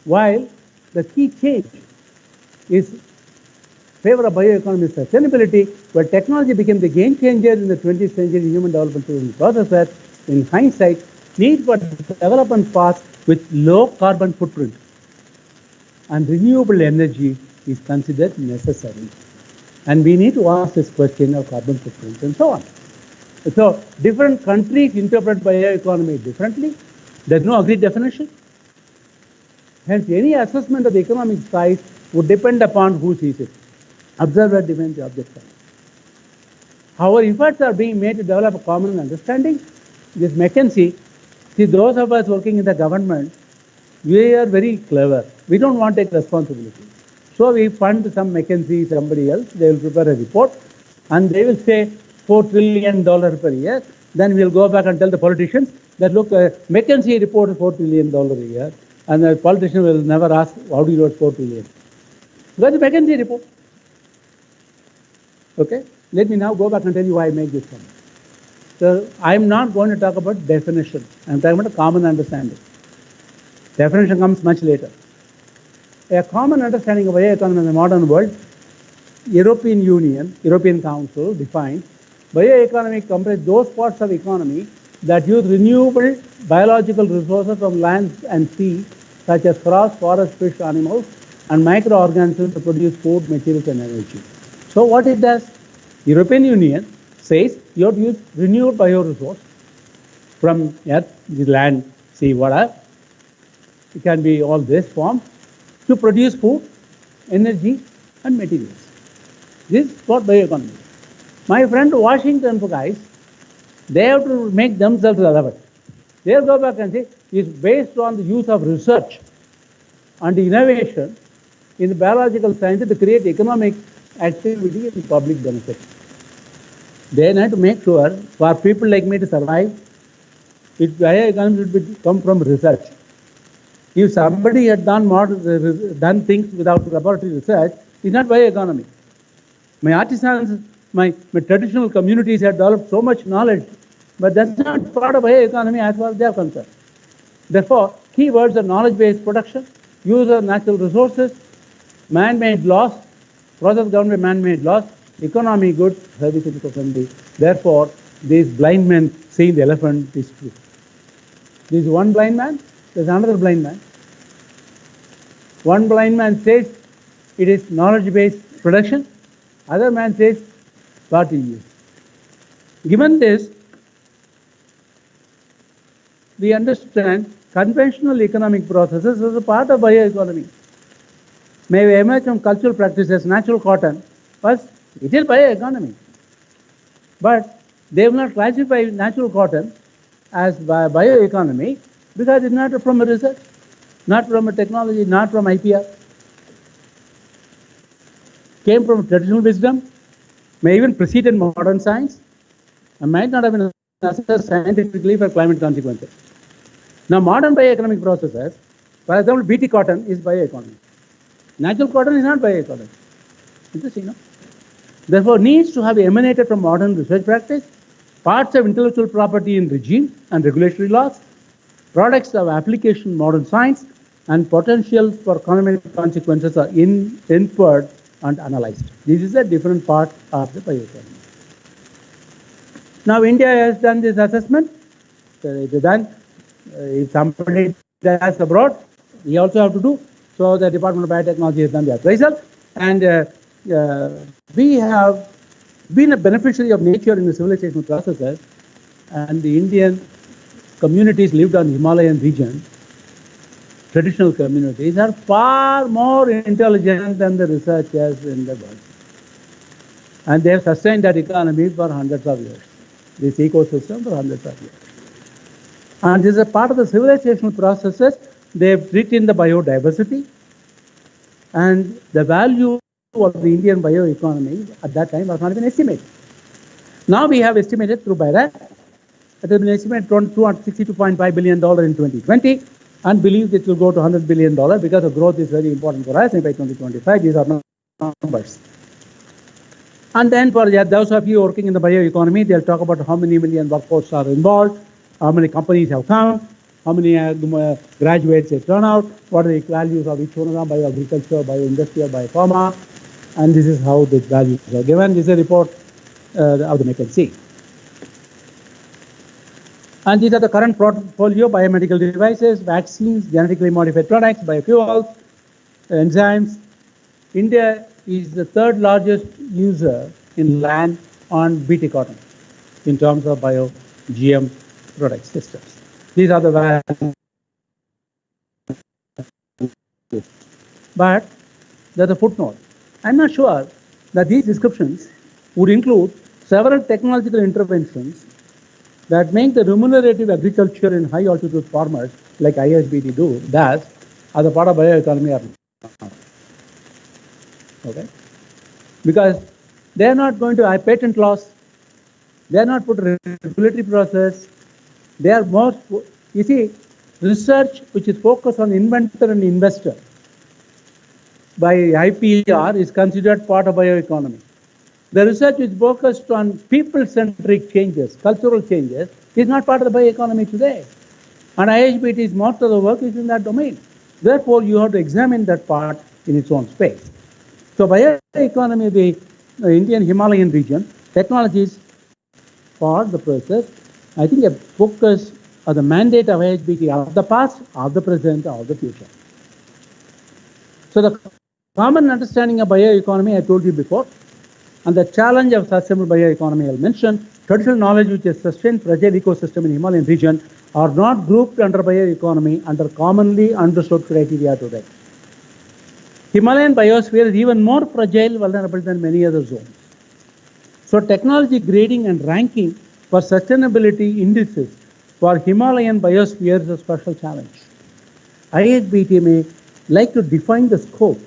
while the key change is favor of bioeconomy sustainability, where technology became the game changer in the 20th century human development process, in hindsight, need for development paths with low carbon footprint and renewable energy is considered necessary. And we need to ask this question of carbon footprint and so on. So different countries interpret bioeconomy differently. There's no agreed definition. Hence, any assessment of the economic size would depend upon who sees it. Observer defines the object size. However, efforts are being made to develop a common understanding. This McKinsey, see, those of us working in the government, we are very clever. We don't want to take responsibility. So we fund some McKinsey, somebody else, they will prepare a report, and they will say $4 trillion per year. Then we'll go back and tell the politicians that, look, McKinsey reported $4 trillion a year, and the politician will never ask, how do you wrote $4 trillion? Because the McKinsey report. Okay? Let me now go back and tell you why I make this comment. So I'm not going to talk about definition. I'm talking about a common understanding. Definition comes much later. A common understanding of bioeconomy in the modern world European Union, European Council defines bioeconomy comprises those parts of economy that use renewable biological resources from land and sea, such as crops, forest, fish, animals, and microorganisms to produce food, materials, and energy. So what it does, European Union says you have to use renewable bioresource from earth, the land, sea, water. It can be all this form to produce food, energy, and materials. This is what bioeconomy is. My friend Washington guys, they have to make themselves relevant. They'll go back and say it's based on the use of research and innovation in the biological sciences to create economic activity and public benefit. They need to make sure for people like me to survive, bioeconomy should come from research. If somebody had done things without laboratory research, it's not bioeconomy. My artisans, my traditional communities have developed so much knowledge, but that's not part of bioeconomy as far as they are concerned. Therefore, keywords are knowledge-based production, use of natural resources, man-made laws, process government man-made laws, economy goods, services economy. Therefore, these blind men seeing the elephant is true. There is one blind man, there is another blind man. One blind man says it is knowledge-based production. Other man says what he is. Given this, we understand conventional economic processes as a part of bioeconomy. May emerge from cultural practices, natural cotton. First, it is bioeconomy. But they will not classify natural cotton as bioeconomy because it's not from a research, not from a technology, not from IPR. Came from traditional wisdom, may even preceded modern science, and might not have been assessed scientifically for climate consequences. Now, modern bioeconomic processes, for example, BT cotton is bioeconomy. Natural cotton is not bioeconomy. Interesting, no? Therefore, needs to have emanated from modern research practice, parts of intellectual property in regime and regulatory laws, products of application in modern science, and potential for economic consequences are inferred and analyzed. This is a different part of the bioeconomy. Now, India has done this assessment. It is done. If somebody does abroad, we also have to do. So the Department of Biotechnology has done the appraisal, and we have been a beneficiary of nature in the civilizational processes, and the Indian communities lived on the Himalayan region, traditional communities, are far more intelligent than the researchers in the world. And they have sustained that economy for hundreds of years, this ecosystem for hundreds of years. And this is a part of the civilizational processes. They have treated the biodiversity, and the value of the Indian bioeconomy at that time was not even estimated. Now we have estimated through BIRAC, it has been estimated $262.5 billion in 2020, and believe it will go to $100 billion because the growth is very important for us. And by 2025, these are numbers. And then for those of you working in the bioeconomy, they'll talk about how many million workforce are involved, how many companies have come, how many graduates they turn out, what are the values of each one of them, bioagriculture, bioindustry, or biopharma, and this is how the values are given. This is a report of the McKinsey. And these are the current portfolio: biomedical devices, vaccines, genetically modified products, biofuels, enzymes. India is the third largest user in land on BT cotton in terms of bio-GM product systems. These are the values. But there's a footnote. I'm not sure that these descriptions would include several technological interventions that make the remunerative agriculture in high altitude farmers like IHBT does as a part of bioeconomy or not. Okay? Because they are not going to have patent laws, they are not put a regulatory process, they are more, you see, research which is focused on inventor and investor by IPR is considered part of bioeconomy. The research is focused on people-centric changes, cultural changes, is not part of the bioeconomy today. And IHBT's most of the work is in that domain. Therefore, you have to examine that part in its own space. So bioeconomy, the Indian Himalayan region, technologies for the process, I think a focus or the mandate of IHBT of the past, of the present, of the future. So the common understanding of bioeconomy, I told you before, and the challenge of sustainable bioeconomy I'll mention, traditional knowledge which has sustained fragile ecosystem in Himalayan region are not grouped under bioeconomy under commonly understood criteria today. Himalayan biosphere is even more fragile, vulnerable than many other zones. So technology grading and ranking for sustainability indices for Himalayan biosphere is a special challenge. IHBT may like to define the scope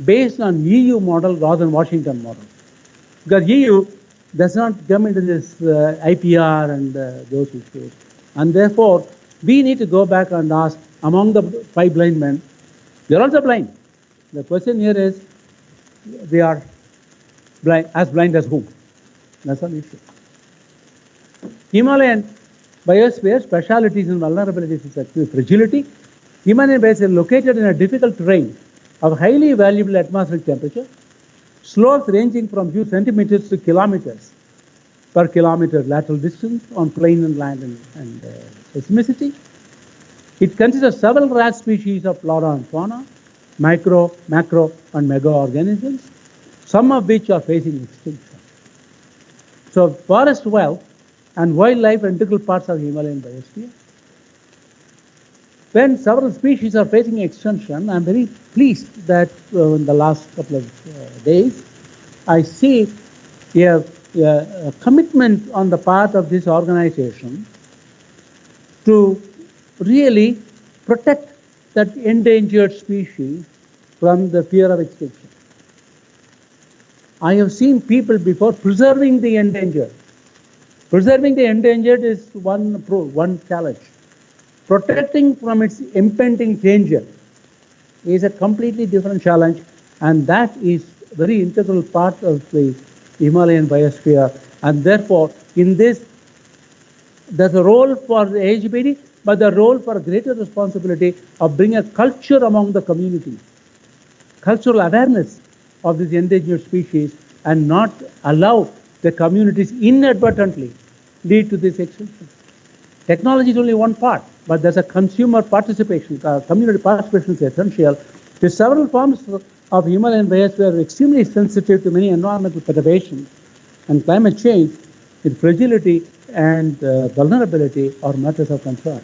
based on EU model rather than Washington model. Because EU does not come into this IPR and those issues. And therefore, we need to go back and ask, among the 5 blind men, they're also blind. The question here is, they are blind as whom? That's an issue. Himalayan biosphere specialities and vulnerabilities is actually fragility. Himalayan biosphere is located in a difficult terrain of highly variable atmospheric temperature, slopes ranging from few centimeters to kilometers per kilometer lateral distance on plain and land and seismicity. It consists of several rare species of flora and fauna, micro, macro, and megaorganisms, some of which are facing extinction. So forest wealth and wildlife are integral parts of Himalayan biosphere. When several species are facing extinction, I'm very pleased that in the last couple of days, I see a commitment on the part of this organization to really protect that endangered species from the fear of extinction. I have seen people before preserving the endangered. Preserving the endangered is one challenge. Protecting from its impending danger is a completely different challenge, and that is very integral part of the Himalayan biosphere. And therefore, in this, there's a role for the IHBT, but the role for a greater responsibility of bringing a culture among the community, cultural awareness of this endangered species, and not allow the communities inadvertently lead to this extinction. Technology is only one part, but there's a consumer participation, community participation is essential. The several forms of Himalayan biosphere are extremely sensitive to many environmental perturbations, and climate change, its fragility and vulnerability are matters of concern.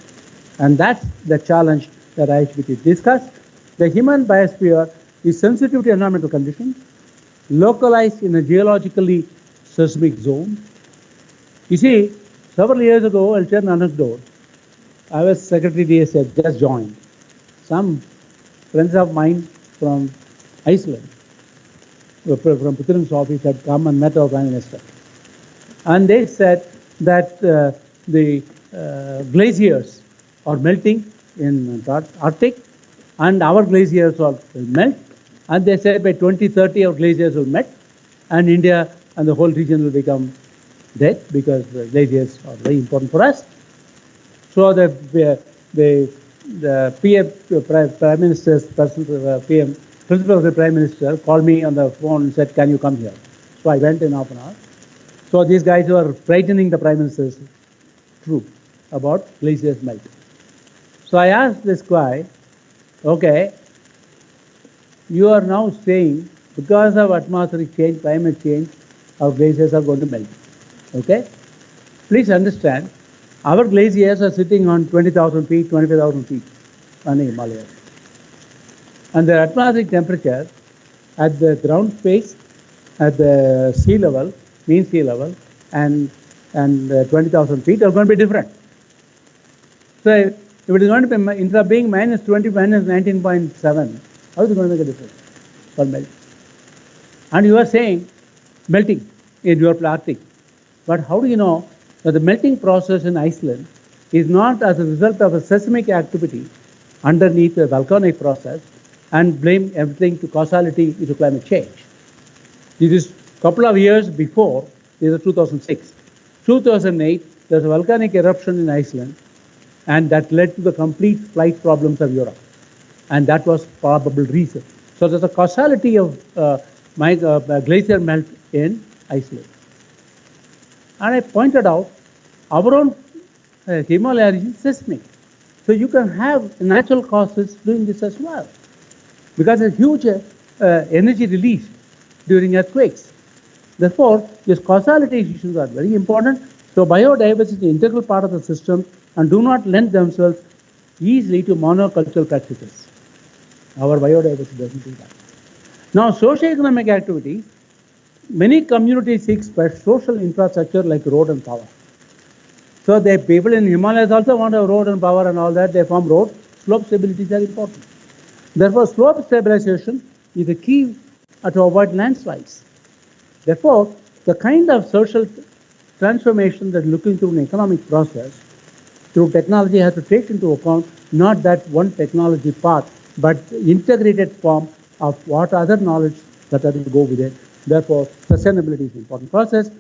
And that's the challenge that IHBT discussed. The Himalayan biosphere is sensitive to environmental conditions, localized in a geologically seismic zone. You see, several years ago, I'll share an anecdote. I was Secretary DSA, just joined. Some friends of mine from Iceland, from Putin's office, had come and met our Prime Minister. And they said that the glaciers are melting in the Arctic, and our glaciers will melt. And they said by 2030 our glaciers will melt, and India and the whole region will become dead, because the glaciers are very important for us. So the PM, Prime Minister's PM, Principal of the Prime Minister, called me on the phone and said, "Can you come here?" So I went in half an hour. So these guys were frightening the Prime Minister's troop about glaciers melting. So I asked this guy, "Okay, you are now saying because of atmospheric change, climate change, our glaciers are going to melt. Okay? Please understand, our glaciers are sitting on 20,000 feet, 25,000 feet on the Himalayas. And the atmospheric temperature at the ground space, at the sea level, mean sea level, and 20,000 feet are going to be different. So if it is going to be, instead of being minus 20, minus 19.7, how is it going to make a difference for melting? And you are saying melting in your Arctic. But how do you know that the melting process in Iceland is not as a result of a seismic activity underneath a volcanic process, and blame everything to causality to climate change? This is a couple of years before, this is 2006. 2008, there's a volcanic eruption in Iceland, and that led to the complete flight problems of Europe. And that was probable reason. So there's a causality of glacier melt in Iceland. And I pointed out our own Himalaya region is seismic. So you can have natural causes doing this as well. Because there's huge energy release during earthquakes. Therefore, these causality issues are very important. So biodiversity is an integral part of the system and do not lend themselves easily to monocultural practices. Our biodiversity doesn't do that. Now, socio-economic activity, many communities seek social infrastructure like road and power. So the people in Himalayas also want a road and power and all that. They form roads. Slope stability is very important. Therefore, slope stabilization is a key to avoid landslides. Therefore, the kind of social transformation that looking through an economic process through technology has to take into account not that one technology part, but integrated form of what other knowledge that will go with it. Therefore, sustainability is an important process.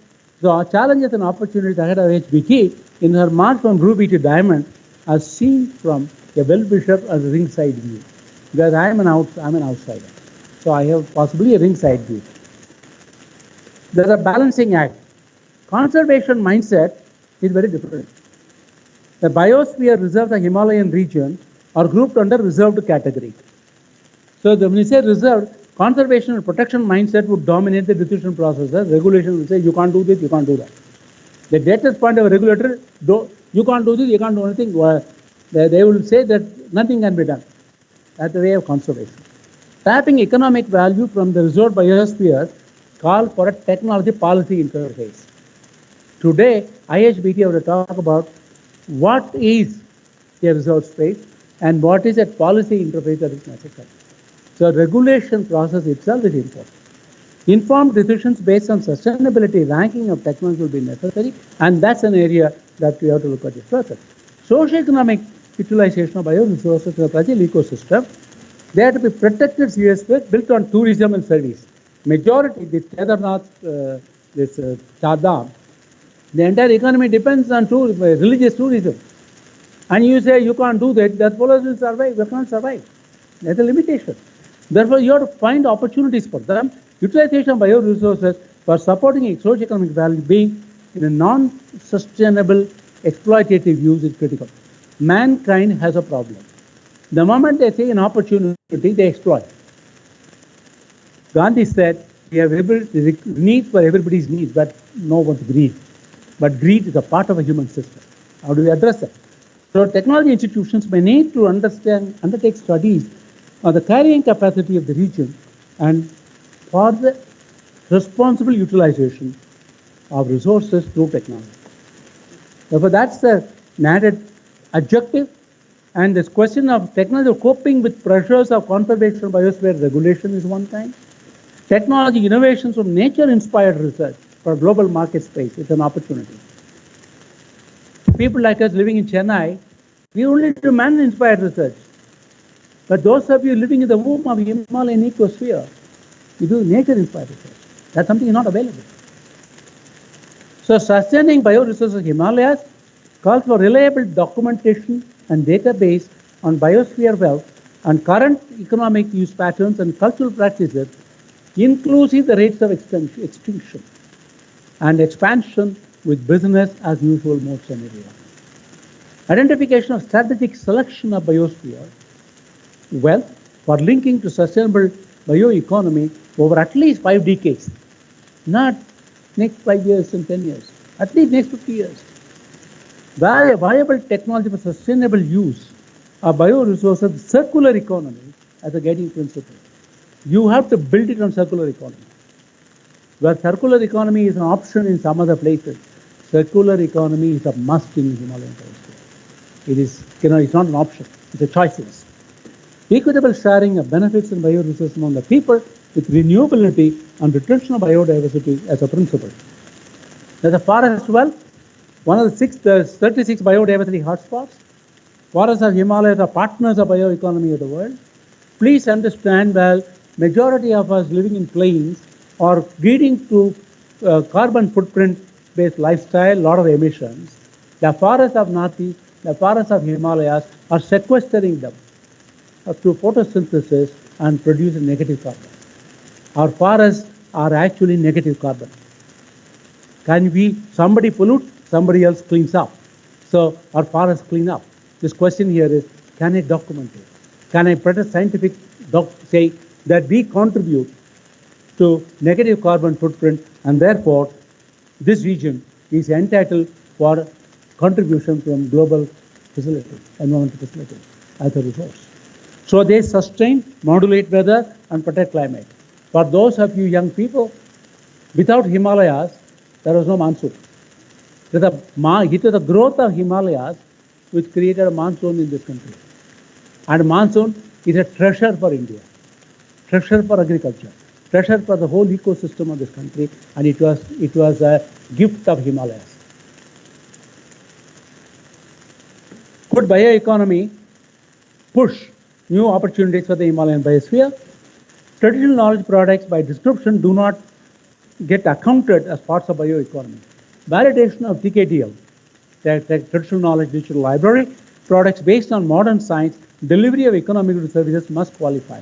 So our challenges and opportunities ahead of HBT in her march from ruby to diamond are seen from a well-wisher as a ringside view. Because I'm an outsider. So I have possibly a ringside view. There's a balancing act. Conservation mindset is very different. The biosphere reserves the Himalayan region are grouped under reserved category. So when you say reserved, conservation and protection mindset would dominate the decision process. Regulation will say you can't do this, you can't do that. The latest point of a regulator, you can't do this, you can't do anything. They will say that nothing can be done. That's the way of conservation. Tapping economic value from the reserved biosphere calls for a technology policy interface. Today, IHBT will talk about what is a reserved space and what is a policy interface that is necessary. So regulation process itself is important. Informed decisions based on sustainability ranking of technology will be necessary, and that's an area that we have to look at it further. Socio-economic utilization of bioresources in a fragile ecosystem, they have to be protected seriously, built on tourism and service. Majority, the Kedarnath, Chardham, the entire economy depends on religious tourism. And you say you can't do that followers will survive, they can't survive. There's a limitation. Therefore, you have to find opportunities for them. Utilization of bioresources for supporting socio-economic well-being in a non-sustainable exploitative use is critical. Mankind has a problem. The moment they see an opportunity, they exploit. Gandhi said, we have needs for everybody's needs, but no one's greed. But greed is a part of a human system. How do we address that? So technology institutions may need to undertake studies on the carrying capacity of the region and for the responsible utilization of resources through technology. Therefore, that's the added adjective. And this question of technology coping with pressures of conservation of biosphere regulation is one kind. Technology innovations from nature-inspired research for global market space is an opportunity. People like us living in Chennai, we only do man-inspired research. But those of you living in the womb of the Himalayan ecosphere, you do nature-inspired research. That's something not available. So sustaining bioresources in Himalayas calls for reliable documentation and database on biosphere wealth and current economic use patterns and cultural practices, inclusive the rates of extinction and expansion with business as usual mode scenario. Identification of strategic selection of biosphere wealth for linking to sustainable bioeconomy over at least 5 decades, not next 5 years and 10 years, at least next 50 years. Viable technology for sustainable use of bioresources, circular economy as a guiding principle. You have to build it on circular economy. Where circular economy is an option in some other places, circular economy is a must in Himalayan biosphere. It is, it's not an option, it's a choice. Equitable sharing of benefits and bioresources among the people with renewability and retention of biodiversity as a principle. There's a forest wealth, one of the 36 biodiversity hotspots. Forests of Himalayas are partners of bioeconomy of the world. Please understand that majority of us living in plains are leading to carbon footprint-based lifestyle, lot of emissions. The forests of Northeast, the forests of Himalayas are sequestering them through photosynthesis and producing negative carbon. Our forests are actually negative carbon. Somebody pollute, somebody else cleans up. So our forests clean up. This question here is, can I document it? Can I put a scientific say that we contribute to negative carbon footprint, and therefore this region is entitled for contribution from global facility, environmental facility as a resource. So they sustain, modulate weather, and protect climate. For those of you young people, without Himalayas, there was no monsoon. It was the growth of Himalayas which created a monsoon in this country. And monsoon is a treasure for India, treasure for agriculture, treasure for the whole ecosystem of this country, and it was a gift of Himalayas. Could bioeconomy push new opportunities for the Himalayan biosphere? Traditional knowledge products by description do not get accounted as parts of bioeconomy. Validation of TKDL, that traditional knowledge digital library, products based on modern science, delivery of economic services must qualify.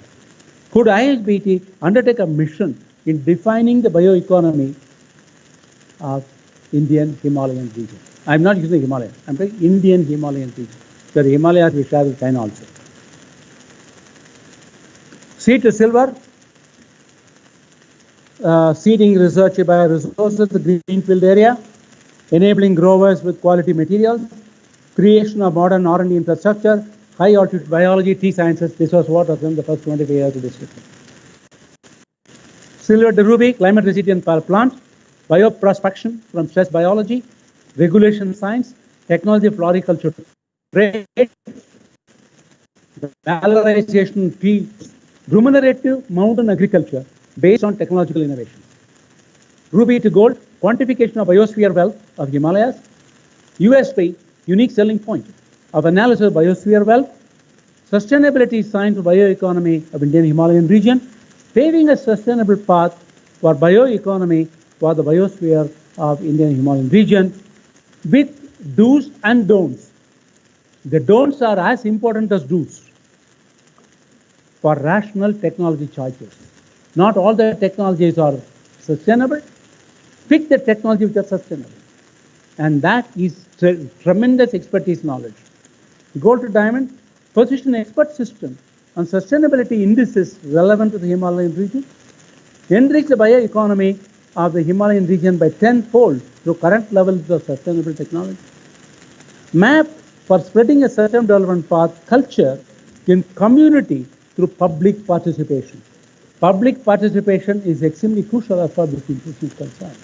Could IHBT undertake a mission in defining the bioeconomy of Indian Himalayan region? I'm not using Himalayan, I'm saying Indian Himalayan region. The Himalayas we share with China also. Seed to silver, seeding research bioresources, the greenfield area, enabling growers with quality materials, creation of modern R&D infrastructure, high altitude biology, tea sciences. This was what was in the first 25 years of this system. Silver to ruby, climate resilient power plant, bioprospection from stress biology, regulation science, technology floriculture trade, valorization fields, remunerative mountain agriculture based on technological innovation. Ruby to gold, quantification of biosphere wealth of Himalayas, USP, unique selling point of analysis of biosphere wealth, sustainability science of bioeconomy of Indian Himalayan region, paving a sustainable path for bioeconomy for the biosphere of Indian Himalayan region with do's and don'ts. The don'ts are as important as do's for rational technology choices. Not all the technologies are sustainable. Pick the technology which are sustainable. And that is tremendous expertise knowledge. Gold to diamond, position expert system on sustainability indices relevant to the Himalayan region. Enrich the bioeconomy of the Himalayan region by tenfold through current levels of sustainable technology. Map for spreading a sustainable development path culture in community through public participation. Public participation is extremely crucial as far as this is concerned.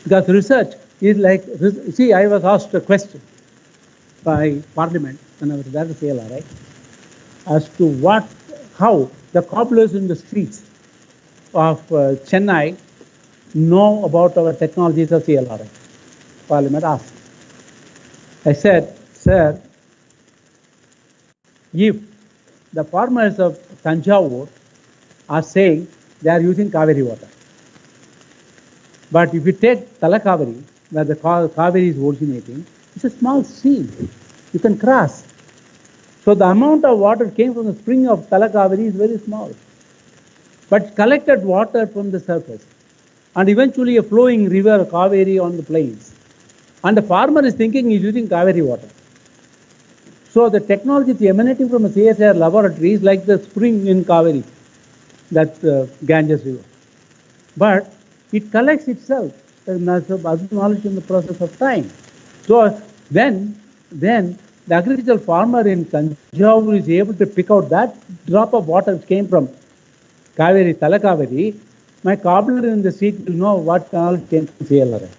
Because research is like, see, I was asked a question by Parliament when I was there at CLRI as to how the cobblers in the streets of Chennai know about our technologies of CLRI. Parliament asked. I said, sir, if the farmers of Tanjavur are saying they are using Kaveri water, but if you take Talakaveri, where the Kaveri is originating, it's a small stream. You can cross. So the amount of water came from the spring of Talakaveri is very small. But collected water from the surface and eventually a flowing river, Kaveri, on the plains. And the farmer is thinking he's using Kaveri water. So the technology is emanating from a CSIR laboratory is like the spring in Kaveri, that Ganges river. But it collects itself as knowledge in the process of time. So then the agricultural farmer in Tanjavur is able to pick out that drop of water which came from Kaveri, Talakaveri. My cobbler in the street will know what knowledge came from CLRI.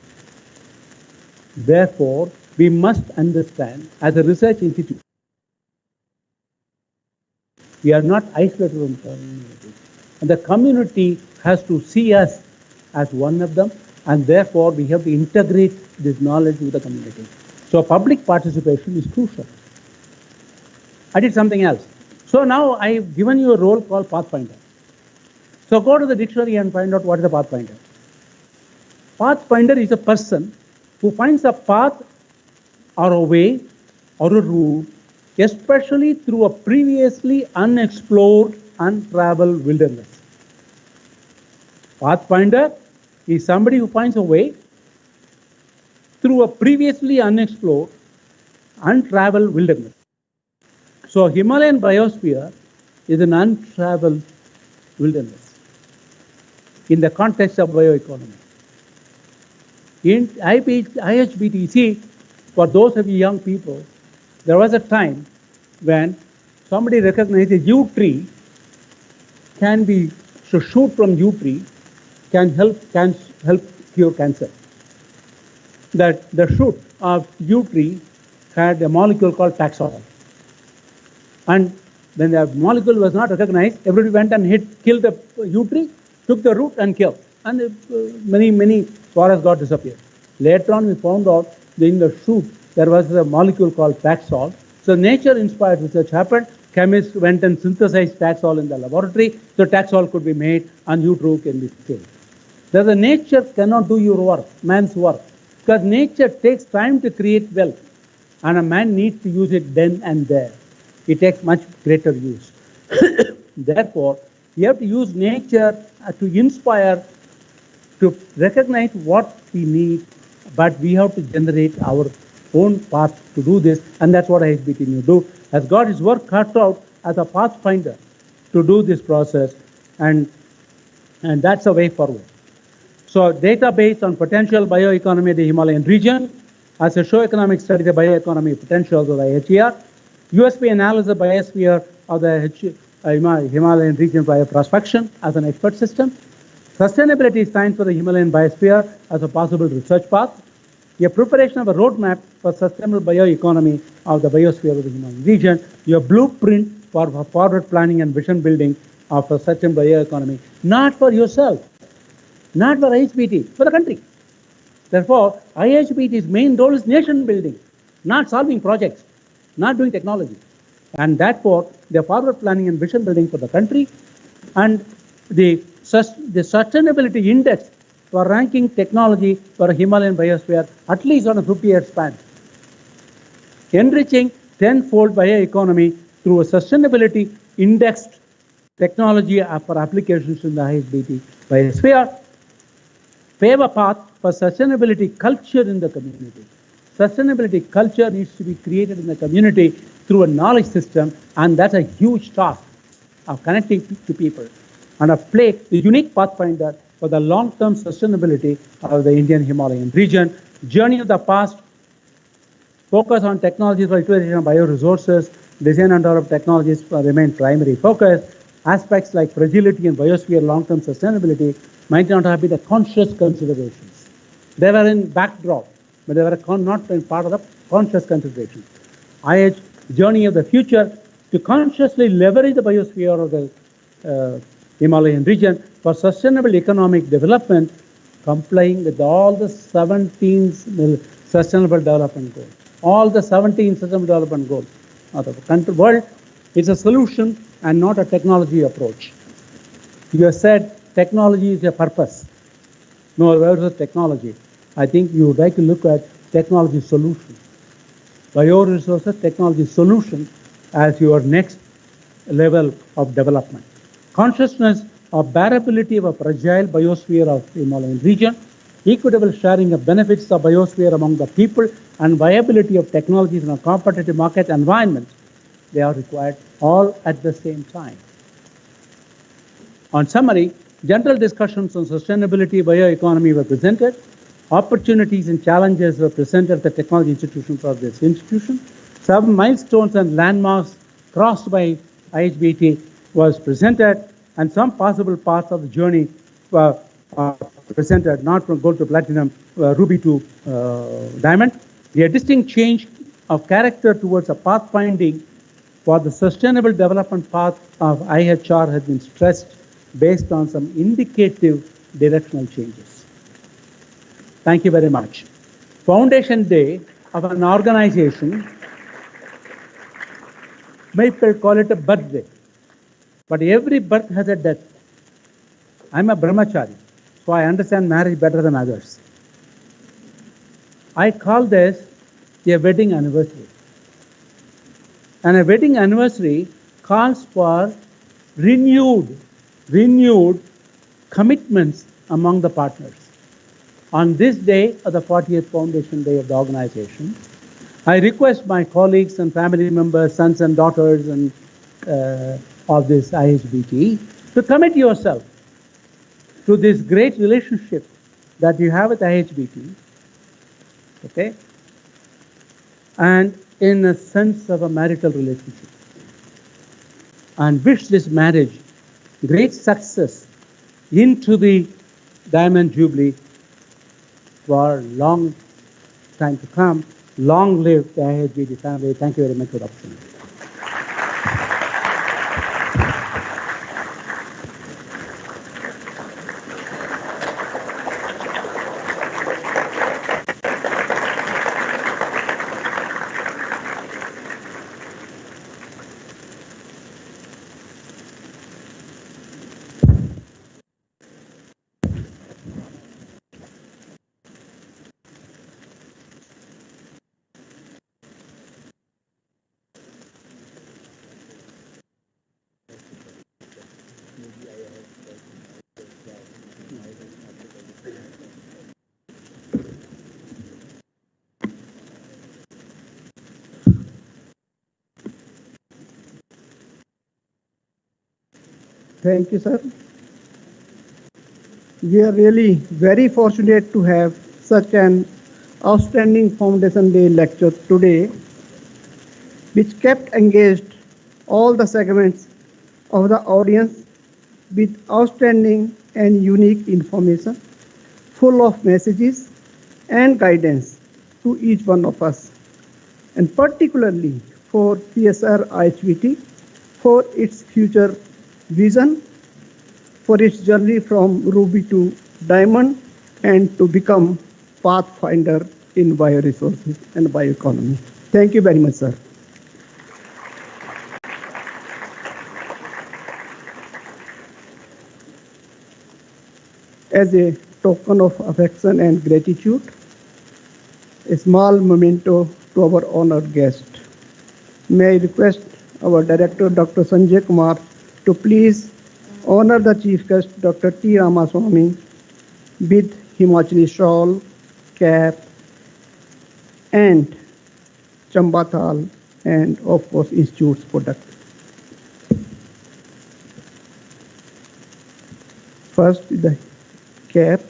Therefore, we must understand, as a research institute, we are not isolated from the community. And the community has to see us as one of them, and therefore we have to integrate this knowledge with the community. So public participation is crucial. I did something else. So now I've given you a role called Pathfinder. So go to the dictionary and find out what is a Pathfinder. Pathfinder is a person who finds a path or a way or a route, especially through a previously unexplored, untraveled wilderness. Pathfinder is somebody who finds a way through a previously unexplored, untraveled wilderness. So Himalayan biosphere is an untraveled wilderness in the context of bioeconomy. In IHBT, see, for those of you young people, there was a time when somebody recognized a yew tree can be, so shoot from yew tree can help cure cancer. That the shoot of yew tree had a molecule called Taxol. And when the molecule was not recognized, everybody went and killed the yew tree, took the root and killed. And many forests got disappeared. Later on, we found out that in the shoot, there was a molecule called Taxol. So nature-inspired research happened. Chemists went and synthesized Taxol in the laboratory. So Taxol could be made and yew tree can be killed. The nature cannot do your work, man's work. Because nature takes time to create wealth. And a man needs to use it then and there. It takes much greater use. Therefore, you have to use nature to inspire, to recognize what we need, but we have to generate our own path to do this, and that's what IHBT will do. Has got his work cut out as a pathfinder to do this process, and that's the way forward. So, database on potential bioeconomy of the Himalayan region, as a socio-economic study of the bioeconomy potentials of the HER, USP analysis of biosphere of the Himalayan region bioprospection as an expert system, sustainability science for the Himalayan biosphere as a possible research path, a preparation of a roadmap for sustainable bioeconomy of the biosphere of the Himalayan region, your blueprint for forward planning and vision building of a sustainable bioeconomy, not for yourself, not for IHBT, for the country. Therefore, IHBT's main role is nation building, not solving projects, not doing technology. And therefore, the forward planning and vision building for the country, and the sustainability index for ranking technology for a Himalayan biosphere, at least on a 50-year span. Enriching tenfold bioeconomy through a sustainability indexed technology for applications in the IHBT biosphere. Pave a path for sustainability culture in the community. Sustainability culture needs to be created in the community through a knowledge system, and that's a huge task of connecting to people. And a play the unique pathfinder for the long-term sustainability of the Indian Himalayan region. Journey of the past, focus on technologies for utilization of bioresources, design and develop technologies remain primary focus. Aspects like fragility and biosphere long-term sustainability might not have been the conscious considerations. They were in backdrop, but they were not in part of the conscious considerations. IH journey of the future to consciously leverage the biosphere of the Himalayan region for sustainable economic development, complying with all the 17 sustainable development goals. All the 17 sustainable development goals of the country world is a solution and not a technology approach. You have said technology is a purpose. No, where is the technology? I think you would like to look at technology solution. Bioresources technology solution as your next level of development. Consciousness of bearability of a fragile biosphere of the Himalayan region, equitable sharing of benefits of biosphere among the people, and viability of technologies in a competitive market environment. They are required all at the same time. On summary, general discussions on sustainability bioeconomy were presented. Opportunities and challenges were presented at the technology institution for this institution. Some milestones and landmarks crossed by IHBT was presented, and some possible paths of the journey were presented, not from gold to platinum, ruby to diamond. A distinct change of character towards a pathfinding for the sustainable development path of IHR has been stressed based on some indicative directional changes. Thank you very much. Foundation Day of an organization, may call it a birthday, but every birth has a death. I'm a brahmachari, so I understand marriage better than others. I call this a wedding anniversary. And a wedding anniversary calls for renewed commitments among the partners. On this day of the 40th Foundation Day of the organization, I request my colleagues and family members, sons and daughters and of this IHBT to commit yourself to this great relationship that you have with IHBT, okay? And in a sense of a marital relationship. And wish this marriage great success into the Diamond Jubilee for long time to come. Long live the IHBT family. Thank you very much for the opportunity. Thank you, sir. We are really very fortunate to have such an outstanding Foundation Day lecture today, which kept engaged all the segments of the audience with outstanding and unique information, full of messages and guidance to each one of us, and particularly for CSIR IHBT for its future vision, for its journey from ruby to diamond, and to become pathfinder in bioresources and bioeconomy. Thank you very much, sir. As a token of affection and gratitude, a small memento to our honored guest. May I request our director, Dr. Sanjay Kumar, to please honor the chief guest, Dr. T. Ramaswamy, with Himachali shawl, cap, and chambathal, and of course, Institute's product. First, the cap.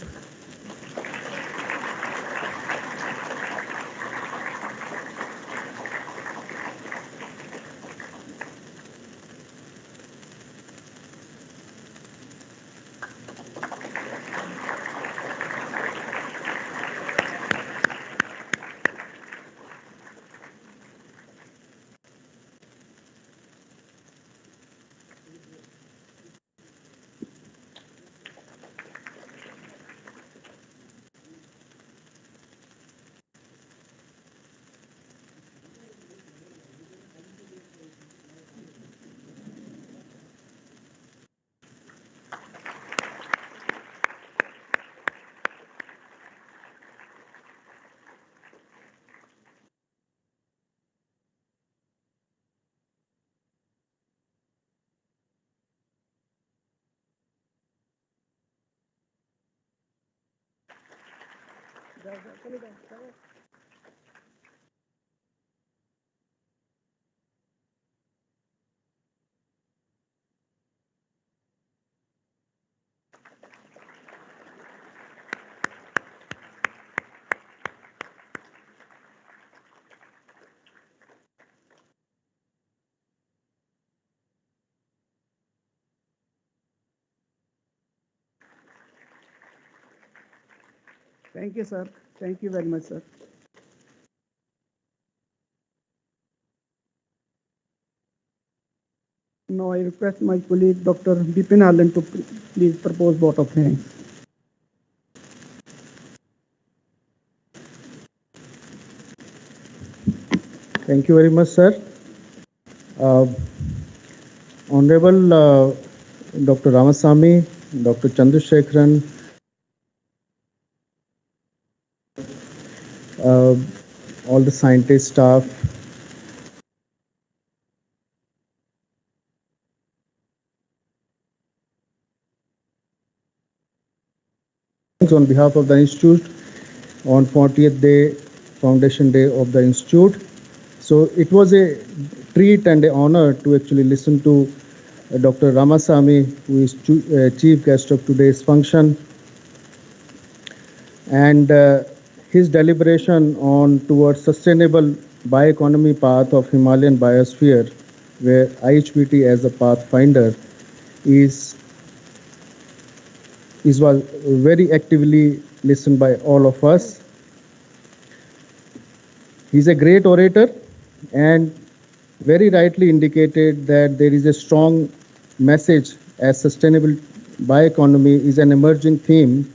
Thank you, sir. Thank you very much, sir. Now I request my colleague, Dr. Bipin Allen, to please propose vote of thanks. Thank you very much, sir. Honorable Dr. Ramasamy, Dr. Chandrasekharan, all the scientist staff, on behalf of the Institute on 40th day, Foundation Day of the Institute. So it was a treat and an honor to actually listen to Dr. Ramasamy, who is chief guest of today's function, and his deliberation on towards sustainable bioeconomy path of Himalayan biosphere, where IHBT as a pathfinder was very actively listened by all of us. He's a great orator and very rightly indicated that there is a strong message as sustainable bioeconomy is an emerging theme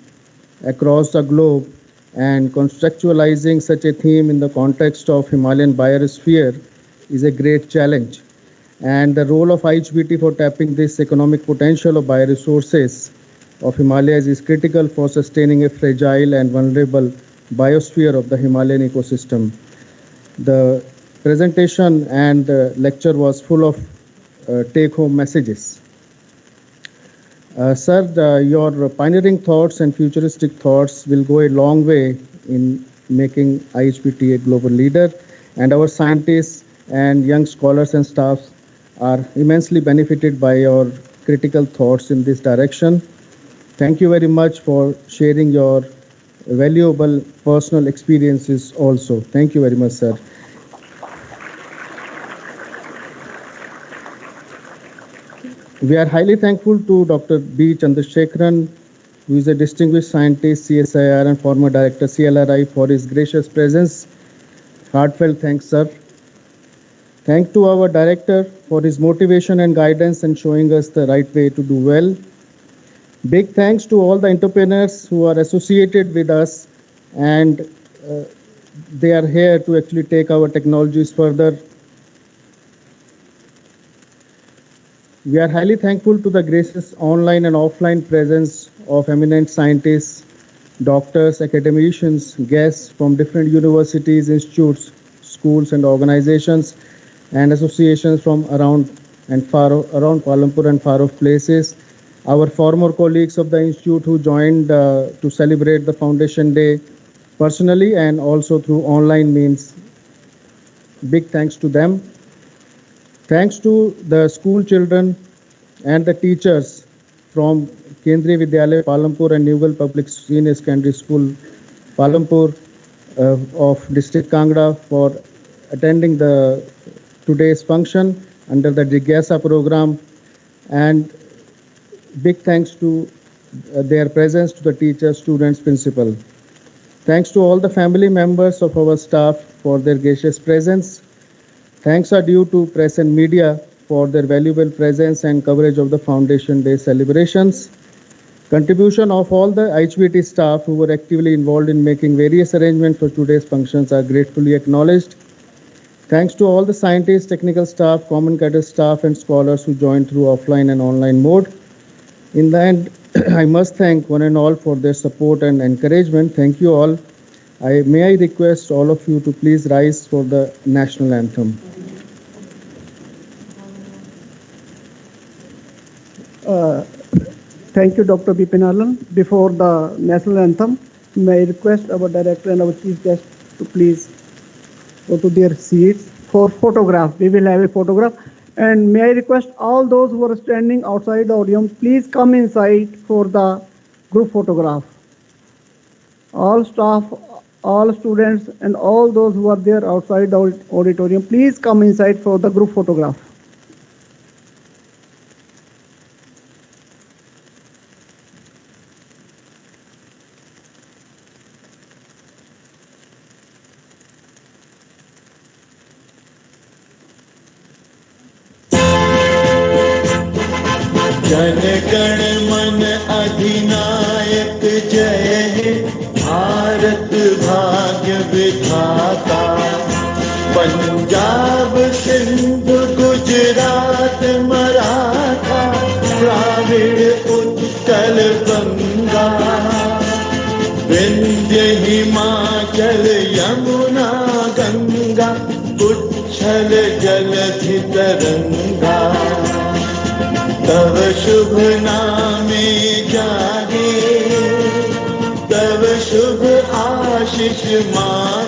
across the globe, and contextualizing such a theme in the context of Himalayan biosphere is a great challenge. And the role of IHBT for tapping this economic potential of bioresources of Himalayas is critical for sustaining a fragile and vulnerable biosphere of the Himalayan ecosystem. The presentation and lecture was full of take-home messages. Sir, your pioneering thoughts and futuristic thoughts will go a long way in making IHBT a global leader, and our scientists and young scholars and staffs are immensely benefited by your critical thoughts in this direction. Thank you very much for sharing your valuable personal experiences also. Thank you very much, sir. We are highly thankful to Dr. B. Chandrasekharan, who is a distinguished scientist, CSIR, and former director, CLRI, for his gracious presence. Heartfelt thanks, sir. Thanks to our director for his motivation and guidance and showing us the right way to do well. Big thanks to all the entrepreneurs who are associated with us, and they are here to actually take our technologies further. We are highly thankful to the gracious online and offline presence of eminent scientists, doctors, academicians, guests from different universities, institutes, schools, and organizations and associations from around Kuala Lumpur and far off places. Our former colleagues of the Institute who joined to celebrate the Foundation Day personally and also through online means. Big thanks to them. Thanks to the school children and the teachers from Kendriya Vidyalaya Palampur and New Girl Public Senior Secondary School Palampur of District Kangra for attending today's function under the Jigyasa program, and big thanks to their presence to the teachers, students, principal. Thanks to all the family members of our staff for their gracious presence. Thanks are due to press and media for their valuable presence and coverage of the Foundation Day celebrations. Contribution of all the IHBT staff who were actively involved in making various arrangements for today's functions are gratefully acknowledged. Thanks to all the scientists, technical staff, common cadet staff, and scholars who joined through offline and online mode. In the end, I must thank one and all for their support and encouragement. Thank you all. May I request all of you to please rise for the national anthem. Thank you, Dr. Bipin Alan. Before the national anthem, may I request our director and our chief guest to please go to their seats for photograph. We will have a photograph. And may I request all those who are standing outside the auditorium, please come inside for the group photograph. All staff, all students, and all those who are there outside the auditorium, please come inside for the group photograph. Jana Gana मन अधिनायक जय हे भारत भाग्य विधाता पंजाब सिंध गुजरात मराठा द्राविड़ उत्कल बंगा विंध्य हिमाचल यमुना गंगा उच्छल जलधि तरंगा तव शुभ नामे जागे बारिश माँ